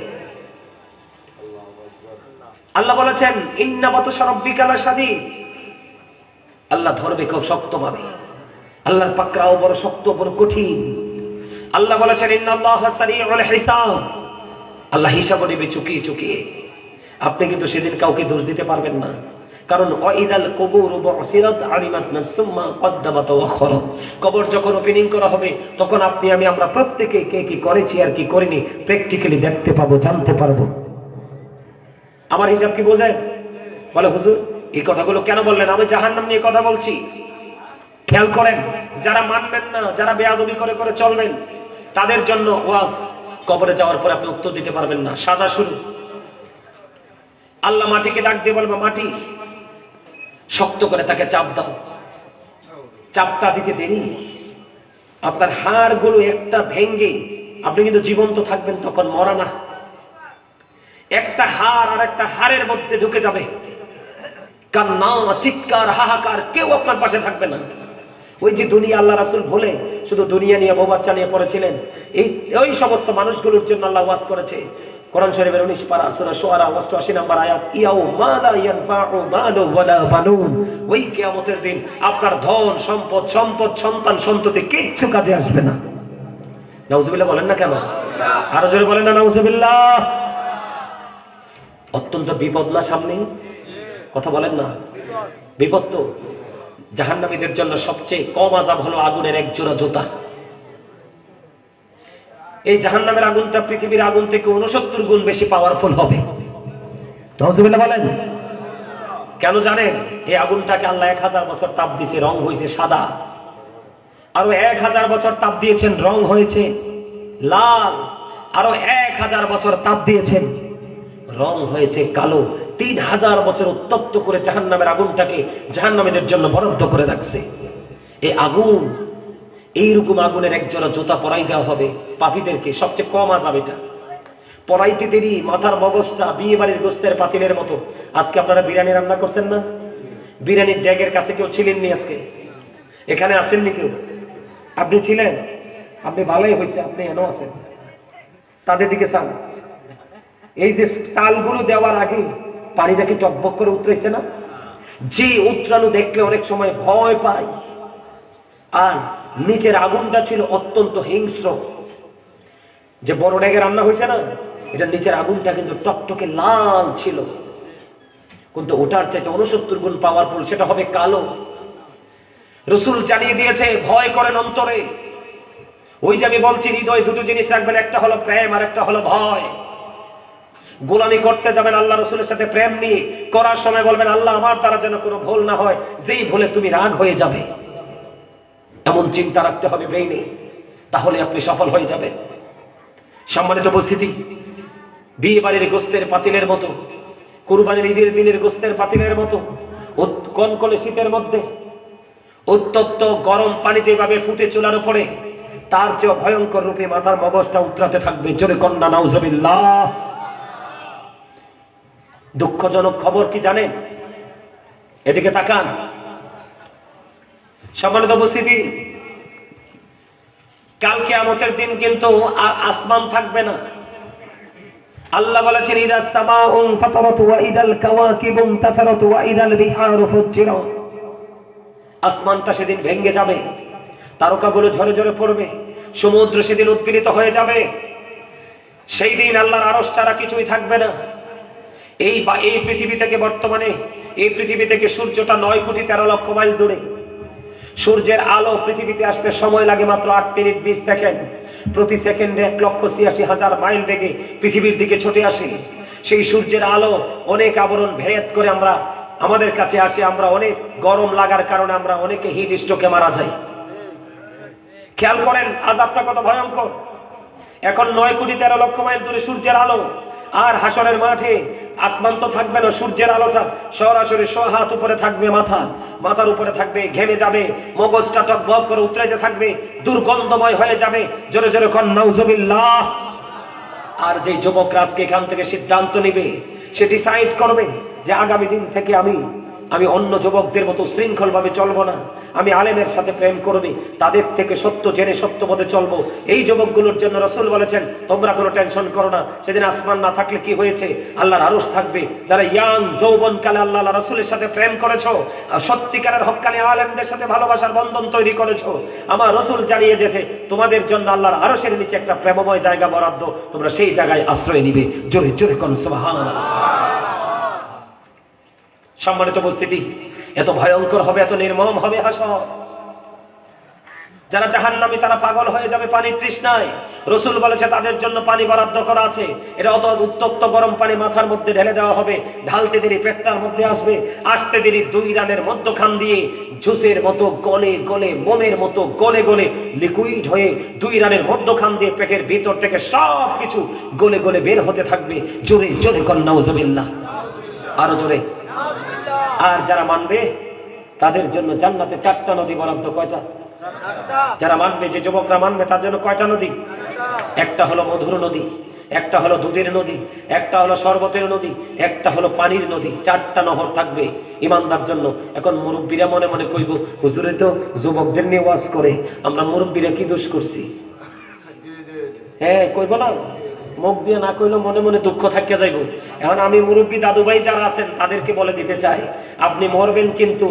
আল্লাহ বলেছেন ইন্না বাতশা রাব্বিকা লাশাদীদ। আল্লাহ ধরবে খুব শক্তভাবে, আল্লাহর পাকড়াও বড় শক্ত, বড় কঠিন। আল্লাহ বলেছেন ইন্নাল্লাহা সারিউল হিসাব। আল্লাহ হিসাব নেবে চুকিয়ে চুকিয়ে। আপনি কিন্তু সেদিন কাউকে দোষ দিতে পারবেন না, কারণ ওয়াইদাল কুবুর বুসিরাত আলিমাত নাফসুম মা কদ্দামাত ওয়া আখরাত। কবর যখন ওপেনিং করা হবে, তখন আপনি আমরা প্রত্যেকে কে কি করেছি আর কি করিনি প্র্যাকটিক্যালি দেখতে পাবো, জানতে পারবো। আমার হিসাব কি বোঝেন? বলে হুজুর এই কথাগুলো কেন বললেন? আমি জাহান্নাম নিয়ে কথা বলছি। খেয়াল করেন, যারা মানবেন না, যারা বেয়াদবি করে করে চলবেন, তাদের জন্য ওয়াজ। কবরে যাওয়ার পর আপনি উত্তর দিতে পারবেন না, সাজা শুরু। আল্লাহ মাটিকে ডাক দিয়ে বলবে, মাটি শক্ত করে তাকে চাপ দাও। চাপটা দিতে দেরি, আপনার হাড় গুলো একটা ভেঙ্গে আপনি কিন্তু জীবন্ত থাকবেন, তখন মরা না। একটা হাড় আর একটা হাড়ের মধ্যে ঢুকে যাবে, কান্না, চিৎকার, হাহাকার, কেউ আপনার পাশে থাকবে না। ওই যে দুনিয়া আল্লাহ রাসূল ভুলে শুধু দুনিয়া নিয়ে মোবাচ্চা নিয়ে পড়েছিলেন, ওই সমস্ত মানুষগুলোর জন্য আল্লাহ ওয়াজ করেছে। কোরআন শরীফের 19 পারা সূরা শুআরা 88 নম্বর আয়াত, ইয়াউমা লা ইয়ানফাউ মালু ওয়ালা বানুন। ওই কিয়ামতের দিন আপনার ধন সম্পদ, সন্তান সন্ততি কিচ্ছু কাজে আসবে না। নাউজুবিল্লাহ বলেন না কেন? আরো জোরে বলেন না নাউজুবিল্লাহ। অত্যন্ত বিপদ না সামনে? কথা বলেন না, বিপদ তো। জাহান্নামীদের জন্য সবচেয়ে কম আযাব হলো আগুনের এক জোড়া জুতা। এই জাহান্নামের আগুনটা পৃথিবীর আগুন থেকে 69 গুণ বেশি পাওয়ারফুল হবে। নাউজুবিল্লাহ বলেন। কেন জানেন? এই আগুনটাকে আল্লাহ 1000 বছর তাপ দিয়েছে, রং হয়েছে সাদা। আরো 1000 বছর তাপ দিয়েছেন, রং হয়েছে লাল। আরো 1000 বছর তাপ দিয়েছেন, রং হয়েছে কালো। 3000 বছর উত্তপ্ত করে জাহান্নামের আগুনটাকে জাহান্নামীদের জন্য বরাদ্দ করে রাখছে। এই আগুন, এইরকম আগুনের একজোড়া জুতা পরাই দেওয়া হবে পাপীদেরকে। সবচেয়ে কম আযাব এটা। পরাইতে দেরি, মাথার মগজটা বিয়ে বাড়ির গোস্তের পাতিলের মতো। আজকে আপনারা বিরিয়ানি রান্না করছেন না? বিরিয়ানির ড্যাগের কাছে কেউ ছিলেননি আজকে? এখানে আসেননি কেউ? আপনি ছিলেন? আপনি ভালোই হয়েছে, আপনি এনে আছেন। তাদের দিকে চান। এই যে চালগুলো দেওয়ার আগে পানিটা কি টকবক করে উতরেছে না? যে উত্রাণু দেখলে অনেক সময় ভয় পায়। আর নিচের আগুনটা ছিল অত্যন্ত হিংস্র। যে বড় ডেগে রান্না হয়েছে না, এটা নিচের আগুনটা কিন্তু টকটকে লাল ছিল, কিন্তু ওটার চাইতে 69 গুণ পাওয়ারফুল, সেটা হবে কালো। রাসূল জানিয়ে দিয়েছে ভয় করেন অন্তরে। ওই যে আমি বলছি হৃদয় দুটো জিনিস রাখবেন, একটা হলো প্রেম আর একটা হলো ভয়। গোলামি করতে যাবেন আল্লাহ রাসূলের সাথে প্রেম নিয়ে, করার সময় বলবেন আল্লাহ আমার দ্বারা যেন কোনো ভুল না হয়, যেই ভুলে তুমি রাগ হয়ে যাবে, এমন চিন্তা রাখতে হবে ব্রেইনে, তাহলে আপনি সফল হয়ে যাবেন। সম্মানিত উপস্থিতি, বিয়ে বাড়ির গোস্তের পাতিলের মতো, কুরবানির ঈদের দিনের গোস্তের পাতিলের মতো কনকনে শীতের মধ্যে উত্তপ্ত গরম পানি যেভাবে ফুটে চুলার উপরে, তার চেয়ে ভয়ঙ্কর রূপে মাথার মগজটা উতরাতে থাকবে। জোরে কন্যা নাউজুবিল্লাহ। দুঃখজনক খবর কি জানেন? এদিকে তাকান। সম্মানিত উপস্থিতি, কাল কিয়ামতের দিন কিন্তু আসমান থাকবে না। আল্লাহ বলেছেন ইদাস সামাউন ফাতারাত ওয়া ইদাল কাওয়াকিবু তাসারাত ওয়া ইদাল বিহারু ফুজ্জিরাত। আসমানটা সেদিন ভেঙে যাবে, তারকাগুলো ঝরে ঝরে পড়বে, সমুদ্র সেদিন উদ্গীলিত হয়ে যাবে। সেই দিন আল্লাহর আরশ ছাড়া কিছুই থাকবে না। এই পৃথিবী থেকে বর্তমানে এই পৃথিবী থেকে সূর্যটা 9,13,00,000 মাইল দূরে। সূর্যের আলো পৃথিবীতে আসতে সময় লাগে মাত্র 8 মিনিট 20 সেকেন্ড। প্রতি সেকেন্ডে 1,86,000 মাইল বেগে পৃথিবীর দিকে ছুটে আসে। সেই সূর্যের আলো অনেক আবরণ ভেদ করে আমরা আমাদের কাছে আসে। আমরা অনেক গরম লাগার কারণে আমরা অনেকে হিট স্ট্রোকে মারা যাই। খেয়াল করেন আযাবটা কত ভয়ঙ্কর। এখন 9,13,00,000 মাইল দূরে সূর্যের আলো, আর হাসরের মাঠে আসমান তো থাকবে না, সূর্যের আলোটা সরাসরি 100 হাত উপরে থাকবে, মাথার উপরে থাকবে, ঘেমে যাবে, মগজটা টকবক করে উতরাইতে থাকবে, দুর্গন্ধময় হয়ে যাবে। জোরে জোরে কন নাউজুবিল্লাহ। আর যে যুবকরা আজকে এখান থেকে সিদ্ধান্ত নিবে, সে ডিসাইড করবে যে আগামী দিন থেকে আমি অন্য যুবকদের মতো শৃঙ্খল ভাবে চলবো না, আমি আলেমের সাথে প্রেম করবি, তাদের থেকে সত্য জেনে সত্য পথে চলবো। এই যুবকগুলোর জন্য রাসূল বলেছেন তোমরা কোনো টেনশন করো না, সেদিন আসমান না থাকলে কি হয়েছে, আল্লাহর আরশ থাকবে। যারা ইয়াং যৌবন কালে আল্লাহ রাসূলের সাথে প্রেম করেছো, সত্যিকারের হক্কানি আলেমদের সাথে ভালোবাসার বন্ধন তৈরি করেছো, আমার রাসূল জানিয়ে দিয়েছে তোমাদের জন্য আল্লাহর আরশের নিচে একটা প্রেমময় জায়গা বরাদ্দ, তোমরা সেই জায়গায় আশ্রয় নিবে। জোরে জোরে কোন সুবহানাল্লাহ। সম্মানিত উপস্থিতি, এত ভয়ঙ্কর হবে, এত নির্মম হবে হাসর। যারা জাহান্নামী তারা পাগল হয়ে যাবে পানির তৃষ্ণায়। রাসূল বলেছে তাদের জন্য পানি বরাদ্দ করা আছে। এটা অত উত্তপ্ত গরম পানি মাথার মধ্যে ঢেলে দেওয়া হবে, ঢালতে দেরি পেটটার মধ্যে আসবে, আসতে দেরি 2 রানের মধ্যখান দিয়ে জুসের মতো গলে গলে, মোমের মতো গলে গলে লিকুইড হয়ে 2 রানের মধ্যখান দিয়ে পেটের ভিতর থেকে সব কিছু গলে গলে বের হতে থাকবে। জোরে জোরে কন নাউজুবিল্লাহ, আরো জোরে। আর যারা মানবে তাদের জন্য জান্নাতে 4টা নদী বরাদ্দ। কয়টা? যারা মানবে, যে যুবকরা মানবে তার জন্য কয়টা নদী? একটা হলো মধুর নদী, একটা হলো দুধের নদী, একটা হলো শরবতের নদী, একটা হলো পানির নদী। 4টা নহর থাকবে ইমানদার জন্য। এখন মুরব্বীরা মনে মনে কইব হুজুরে তো যুবকদের নিয়ে ওয়াজ করে, আমরা মুরব্বীরা কি দোষ করছি? হ্যাঁ কইব না, মুখ দিয়ে না কইলে মনে মনে দুঃখ থাকিয়া যাইব। এখন আমি মুরব্বী দাদু ভাই যারা আছেন তাদেরকে বলে দিতে চাই, আপনি মরবেন কিন্তু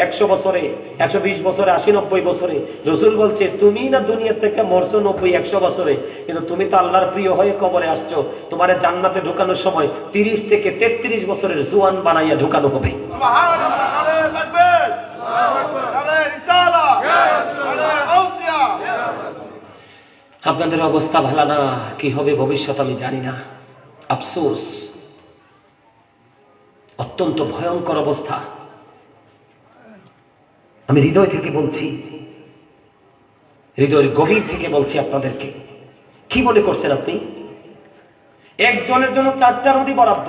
100 বছরে, 120 বছরে, 80-90 বছরে। রাসূল বলছে তুমি না দুনিয়া থেকে মরছো 90-100 বছরে, কিন্তু তুমি তো আল্লাহর প্রিয় হয়ে কবরে আসছো। তোমারে জান্নাতে ঢোকানোর সময় 30 থেকে 33 বছরের জোয়ান বানাইয়া ঢোকানো হবে। আপনাদের অবস্থা ভালো না, কি হবে ভবিষ্যৎ আমি জানি না। আফসোস, অত্যন্ত ভয়ঙ্কর অবস্থা। আমি হৃদয় থেকে বলছি, হৃদয়ের গভীর থেকে বলছি আপনাদেরকে। কি মনে করছেন আপনি? একজনের জন্য 4টা নদী বরাদ্দ,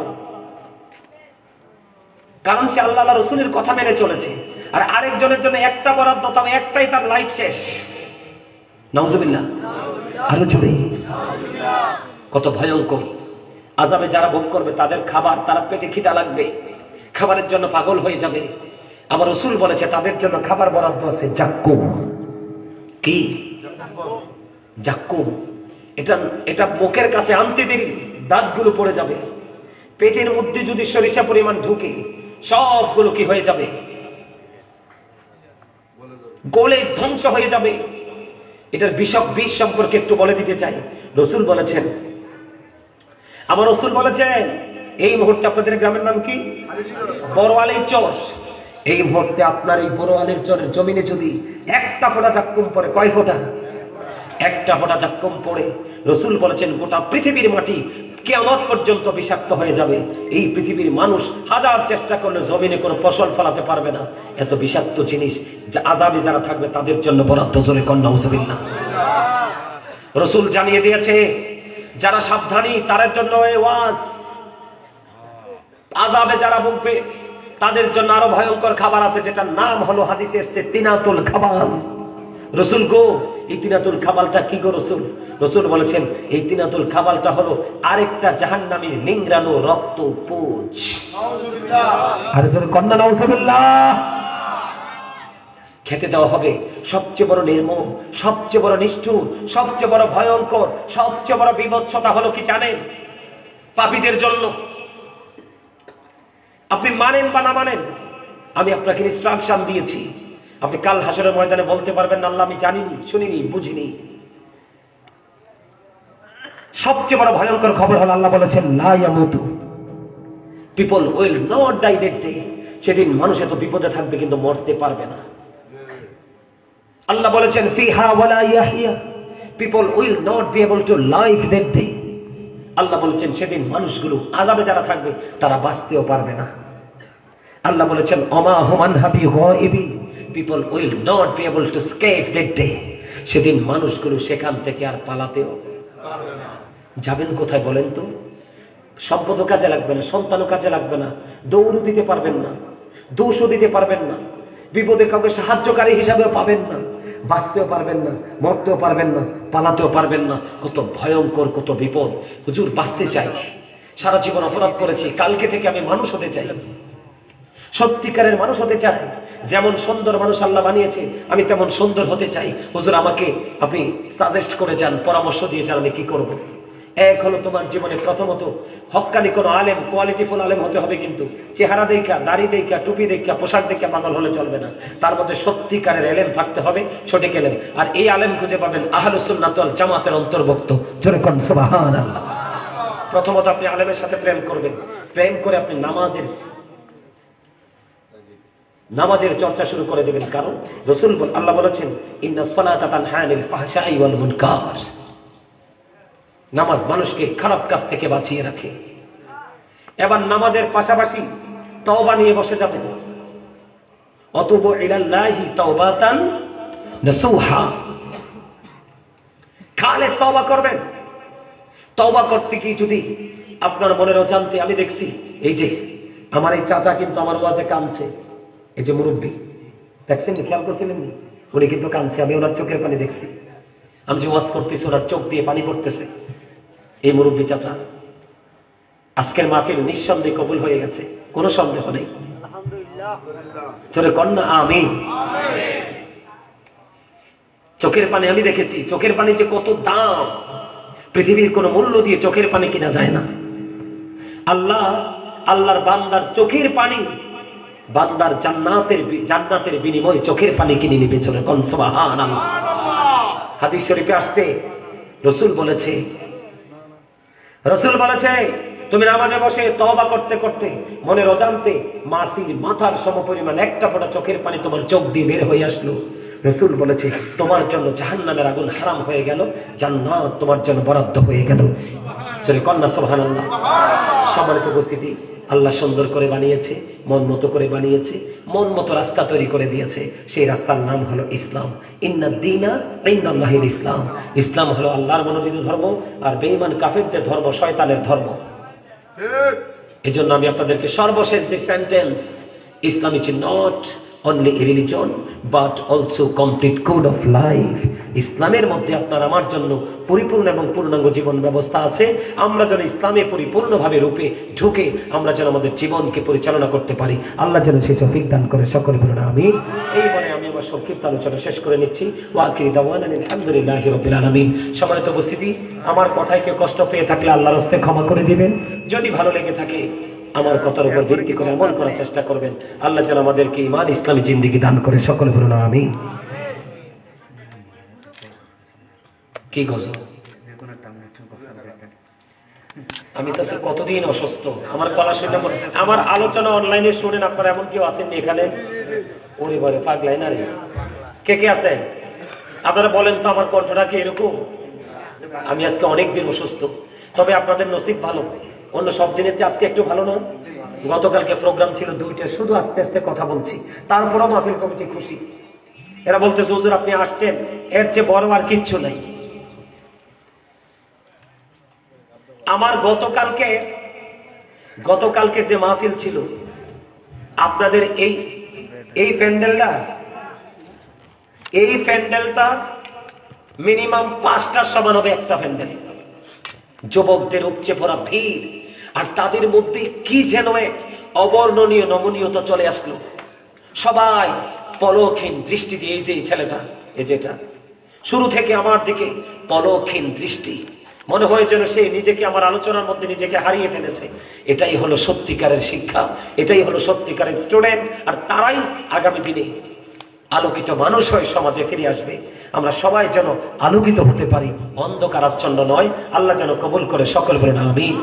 কারণ সে আল্লাহ রাসূলের কথা মেনে চলেছে। আর আরেকজনের জন্য একটা বরাদ্দ, তবে একটাই তার লাইফ শেষ। নাউজুবিল্লাহ, আরো জোরে। কত ভয়ঙ্কর আযাবে যারা ভোগ করবে, তাদের খাবার, তারা পেটে খিদা লাগবে, খাবারের জন্য পাগল হয়ে যাবে। আমার রাসূল বলেছে তাদের জন্য খাবার বরাদ্দ আছে জাক্কুম। কি জাক্কুম? এটা মুখের কাছে আনতে দেরি দাঁতগুলো পড়ে যাবে। পেটের মধ্যে যদি সরিষা পরিমাণ ঢুকে সবগুলো কি হয়ে যাবে? গলে ধ্বংস হয়ে যাবে। এটার বিষ সম্পর্কে একটু বলে দিতে চাই। রাসূল বলেছেন, আমার রাসূল বলেছেন, এই মুহূর্তে আপনাদের গ্রামের নাম কি? বড় আলীর চর। এই মুহূর্তে আপনার এই বড় আলীর চরের জমিনে যদি একটা ফোঁটা জাক্কুম পড়ে, কয় ফোঁটা? একটা ফোঁটা জাক্কুম পড়ে, রাসূল বলেছেন গোটা পৃথিবীর মাটি কিয়ামত পর্যন্ত বিষাক্ত হয়ে যাবে। এই পৃথিবীর মানুষ হাজার চেষ্টা করলে জমিনে কোনো ফসল ফলাতে পারবে না। এত বিষাক্ত জিনিস যা আযাবে যারা থাকবে তাদের জন্য বরাদ্দ। জোরে কন্যা নাউযুবিল্লাহ। রাসূল জানিয়ে দিয়েছে যারা সাবধানী তাদের জন্য এই ওয়াজ। আযাবে যারা ভুগবে তাদের জন্য আরো ভয়ঙ্কর খাবার আছে, যেটার নাম হলো হাদিসে এসেছে তিনাতুল খাবাল। রাসূল গো, এই তিনাতুল খাবালটা কি গো রাসূল? রাসূল বলেছেন এই তিনাতুল খাবালটা হলো আরেকটা জাহান্নামীর নিংড়ানো রক্ত পুঁজ। নাউযুবিল্লাহ। আর জোরে কন্না নাউযুবিল্লাহ। খেতে দেওয়া হবে সবচেয়ে বড় নির্মম, সবচেয়ে বড় নিষ্ঠুর, সবচেয়ে বড় ভয়ঙ্কর, সবচেয়ে বড় বিভৎসতা হলো কি জানেন? পাপীদের জন্য। আপনি মানেন বা না মানেন, আমি আপনাকে ইনস্ট্রাকশন দিয়েছি। আপনি কাল হাসরের ময়দানে বলতে পারবেন না আল্লাহ আমি জানিনি, শুনিনি, বুঝিনি। সবচেয়ে বড় ভয়ঙ্কর খবর হলো আল্লাহ বলেছেন লা ইয়ামুতু, people will not die that day. সেদিন মানুষ এত বিপদে থাকবে কিন্তু মরতে পারবে না। আল্লাহ বলেছেন ফিহা ওয়ালা ইয়াহইয়া, people will not be able to live that day. আল্লাহ বলেছেন সেদিন মানুষগুলো আযাবে যারা থাকবে তারা বাঁচতেও পারবে না। আল্লাহ বলেছেন ওমা হুমান হাবি গায়বি, people will not be able to escape that day. সেদিন মানুষগুলো সেখান থেকে আর পালাতেও পারবে না। যাবেন কোথায় বলেন তো? সম্পদও কাজে লাগবে না, সন্তানও কাজে লাগবে না, দৌড়ও দিতে পারবেন না, দোষও দিতে পারবেন না, বিপদে কাউকে সাহায্যকারী হিসাবেও পাবেন না, বাঁচতেও পারবেন না, মরতেও পারবেন না, পালাতেও পারবেন না। কত ভয়ঙ্কর, কত বিপদ। হুজুর বাঁচতে চাই, সারা জীবন অপরাধ করেছি, কালকে থেকে আমি মানুষ হতে চাই, সত্যিকারের মানুষ হতে চাই। যেমন সুন্দর মানুষ আল্লাহ বানিয়েছে আমি তেমন সুন্দর হতে চাই। হুজুর আমাকে আপনি সাজেস্ট করে যান, পরামর্শ দিয়ে যান, আমি কি করব? এক হলো তোমার জীবনে প্রথমত হক্কানি কোন আলেম, কোয়ালিটিফুল আলেম হতে হবে। কিন্তু চেহারা দেখা, দাড়ি দেখা, টুপি দেখা, পোশাক দেখা পাগল হলে চলবে না। তার মধ্যে সত্যিকারের এলেম থাকতে হবে, সঠিক এলেম। আর এই আলেম খুঁজে পাবেন আহলুস সুন্নাত ওয়াল জামাতের অন্তর্ভুক্ত। জোরে কোন সুবহানাল্লাহ। প্রথমত আপনি আলেমের সাথে প্রেম করবেন, প্রেম করে আপনি নামাজের চর্চা শুরু করে দেবেন। কারণ রাসূল আল্লাহ বলেছেন ইন্নাস সালাতা তানহা আনিল ফাহশাই ওয়াল মুনকার। নামাজ মানুষকে খারাপ কাজ থেকে বাঁচিয়ে রাখে। এবার নামাজের পাশাপাশি তওবা নিয়ে বসে যাবেন। অতুবু ইলাল্লাহি তাওবাতান নাসুহা, খালেস তওবা করবেন। তওবা করতে কি যদি আপনার মনের অজান্তে, আমি দেখছি এই যে আমার এই চাচা কিন্তু আমার ওয়াজে কাঁদছে, এই যে মুরব্বী দেখছেন, খেয়াল করছিলেন? উনি কিন্তু কাঁদছে, আমি ওনার চোখের পানি দেখছি। আমি যে ওয়াজ করতেছি ওনার চোখ দিয়ে পানি পড়তেছে। এই মুরব্বী চাচা, আজকের মাহফিল নিঃসন্দেহে কবুল হয়ে গেছে, কোনো সন্দেহ নেই। চলে কন্যা আমিন। চোখের পানি আমি দেখেছি, চোখের পানি যে কত দাম, পৃথিবীর কোনো মূল্য দিয়ে চোখের পানি কিনা যায় না। আল্লাহর বান্দার চোখের পানি, বান্দার জান্নাতের বিনিময়ে চোখের পানি কিনে নিবে। চলে কোন সুবহানাল্লাহ। হাদিস শরীফে আসছে, রাসূল বলেছে তুমি নামাজে বসে তওবা করতে করতে মনের অজান্তে মাসির মাথার সমপরিমাণ একটা ফোঁটা চোখের পানি তোমার চোখ দিয়ে বের হয়ে আসলো। রাসূল বলেছে তোমার জন্য জাহান্নামের আগুন হারাম হয়ে গেল, জান্নাত তোমার জন্য বরাদ্দ হয়ে গেল। চলে কন্যা সুবহানাল্লাহ। সম্মানিত উপস্থিতি, আল্লাহ সুন্দর করে বানিয়েছে, মন মতো করে বানিয়েছে, মন মতো রাস্তা তৈরি করে দিয়েছে। সেই রাস্তার নাম হলো ইসলাম। ইন্নাদ দীনা ইনদাল্লাহিল ইসলাম। ইসলাম হলো আল্লাহর মনোনীত ধর্ম, আর বেঈমান কাফিরদের ধর্ম শয়তানের ধর্ম। এই জন্য আমি আপনাদেরকে সর্বশেষ যে sentence, Islam is not only a religion but also complete code of life. ইসলামের মধ্যে আপনার আমার জন্য পরিপূর্ণ এবং পূর্ণাঙ্গ জীবন ব্যবস্থা আছে। আমরা যেন ইসলামে পরিপূর্ণভাবে রূপে ঢুকে আমরা যেন আমাদের জীবনকে পরিচালনা করতে পারি, আল্লাহ যেন সেই তৌফিক দান করে, সকলে বলুন আমিন। এই বলে আমি আমার সংক্ষিপ্ত আলোচনা শেষ করে নিচ্ছি। ওয়া আখিরু দাওয়ানা আলহামদুলিল্লাহি রাব্বিল আলামিন। সম্মানিত উপস্থিতি, আমার কথায় কেউ কষ্ট পেয়ে থাকলে আল্লাহর হস্তে ক্ষমা করে দিবেন। যদি ভালো লেগে থাকে আমার কথার উপর ভিত্তি করে আমল করার চেষ্টা করবেন। আল্লাহ যেন আমাদেরকে ঈমান ইসলামী জিন্দেগি দান করে, সকলে বলুন আমিন। কি গজল? আমি তো কতদিন অসুস্থ, আমার গলা শুনে আমার আলোচনা অনলাইনে শুনেন আপনারা, এমন কেউ আছেন এখানে? পরিবারে পাগলাই না রে, কে কে আছেন আপনারা বলেন তো, আমার কণ্ঠটা কি এরকম? আমি আজকে অনেকদিন অসুস্থ, তবে আপনাদের নসিব ভালো, অন্য সব দিনের চেয়ে আজকে একটু ভালো না? গতকালকে প্রোগ্রাম ছিল 2টা, শুধু আস্তে আস্তে কথা বলছি, তারপরও মাহফিল কমিটি খুশি। এরা বলতেছে হুজুর আপনি আসছেন, এর চেয়ে বড় আর কিচ্ছু নাই। আমার গতকালকে যে মাহফিল ছিল, আপনাদের এই প্যান্ডেলটা মিনিমাম 5টার সমান হবে একটা প্যান্ডেল। যুবকদের উপচে পড়া ভিড়, আর তাদের মধ্যে কি যেন এক অবর্ণনীয় নমনীয়তা চলে আসলো। সবাই পলকহীন দৃষ্টি দিয়ে, এই যে ছেলেটা, এই যেটা শুরু থেকে আমার দিকে পলকহীন দৃষ্টি, মনে হয় যেন সে নিজেকে আমার আলোচনার মধ্যে নিজেকে হারিয়ে ফেলেছে। এটাই হলো সত্যিকারের শিক্ষা, এটাই হলো সত্যিকারের স্টুডেন্ট, আর তারাই আগামী দিনে আলোকিত মানুষ হয়ে সমাজে ফিরে আসবে। আমরা সবাই যেন আলোকিত হতে পারি, অন্ধকারাচ্ছন্ন নয়। আল্লাহ যেন কবুল করে, সকল বলেন আমিন।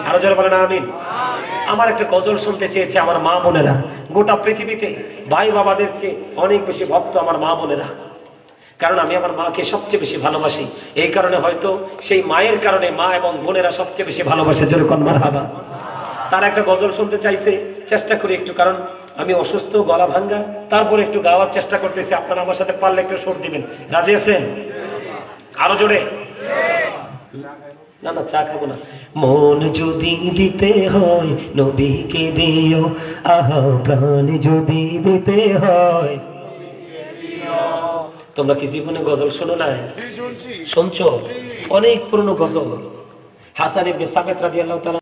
আরো যারা বলেন আমিন। আমার একটা গজল শুনতে চেয়েছে আমার মা বোনেরা। গোটা পৃথিবীতে ভাই বাবাদের চেয়ে অনেক বেশি ভক্ত আমার মা বোনেরা, কারণ আমি আমার মাকে সবচেয়ে বেশি ভালোবাসি। এই কারণে হয়তো সেই মায়ের কারণে মা এবং বোনেরা সবচেয়ে বেশি ভালোবাসে, যেরকম মারহাবা। তার একটা গজল শুনতে চাইছে, চেষ্টা করি একটু, কারণ আমি অসুস্থ, গলা ভাঙ্গা, তারপরে একটু গাওয়ার চেষ্টা করতেছি। আপনারা আমার সাথে পারলে একটু সুর দিবেন, রাজি আছেন? আরো জোরে। না না, চা খাবো না। মন যদি দিতে হয় নবীকে দিও, আহা প্রাণ যদি দিতে হয়। তোমরা কি জীবনে গজল শোনো না? শুনছো? অনেক পুরনো গজল। হাসান ইবনে সাবিত রাদিয়াল্লাহু তাআলা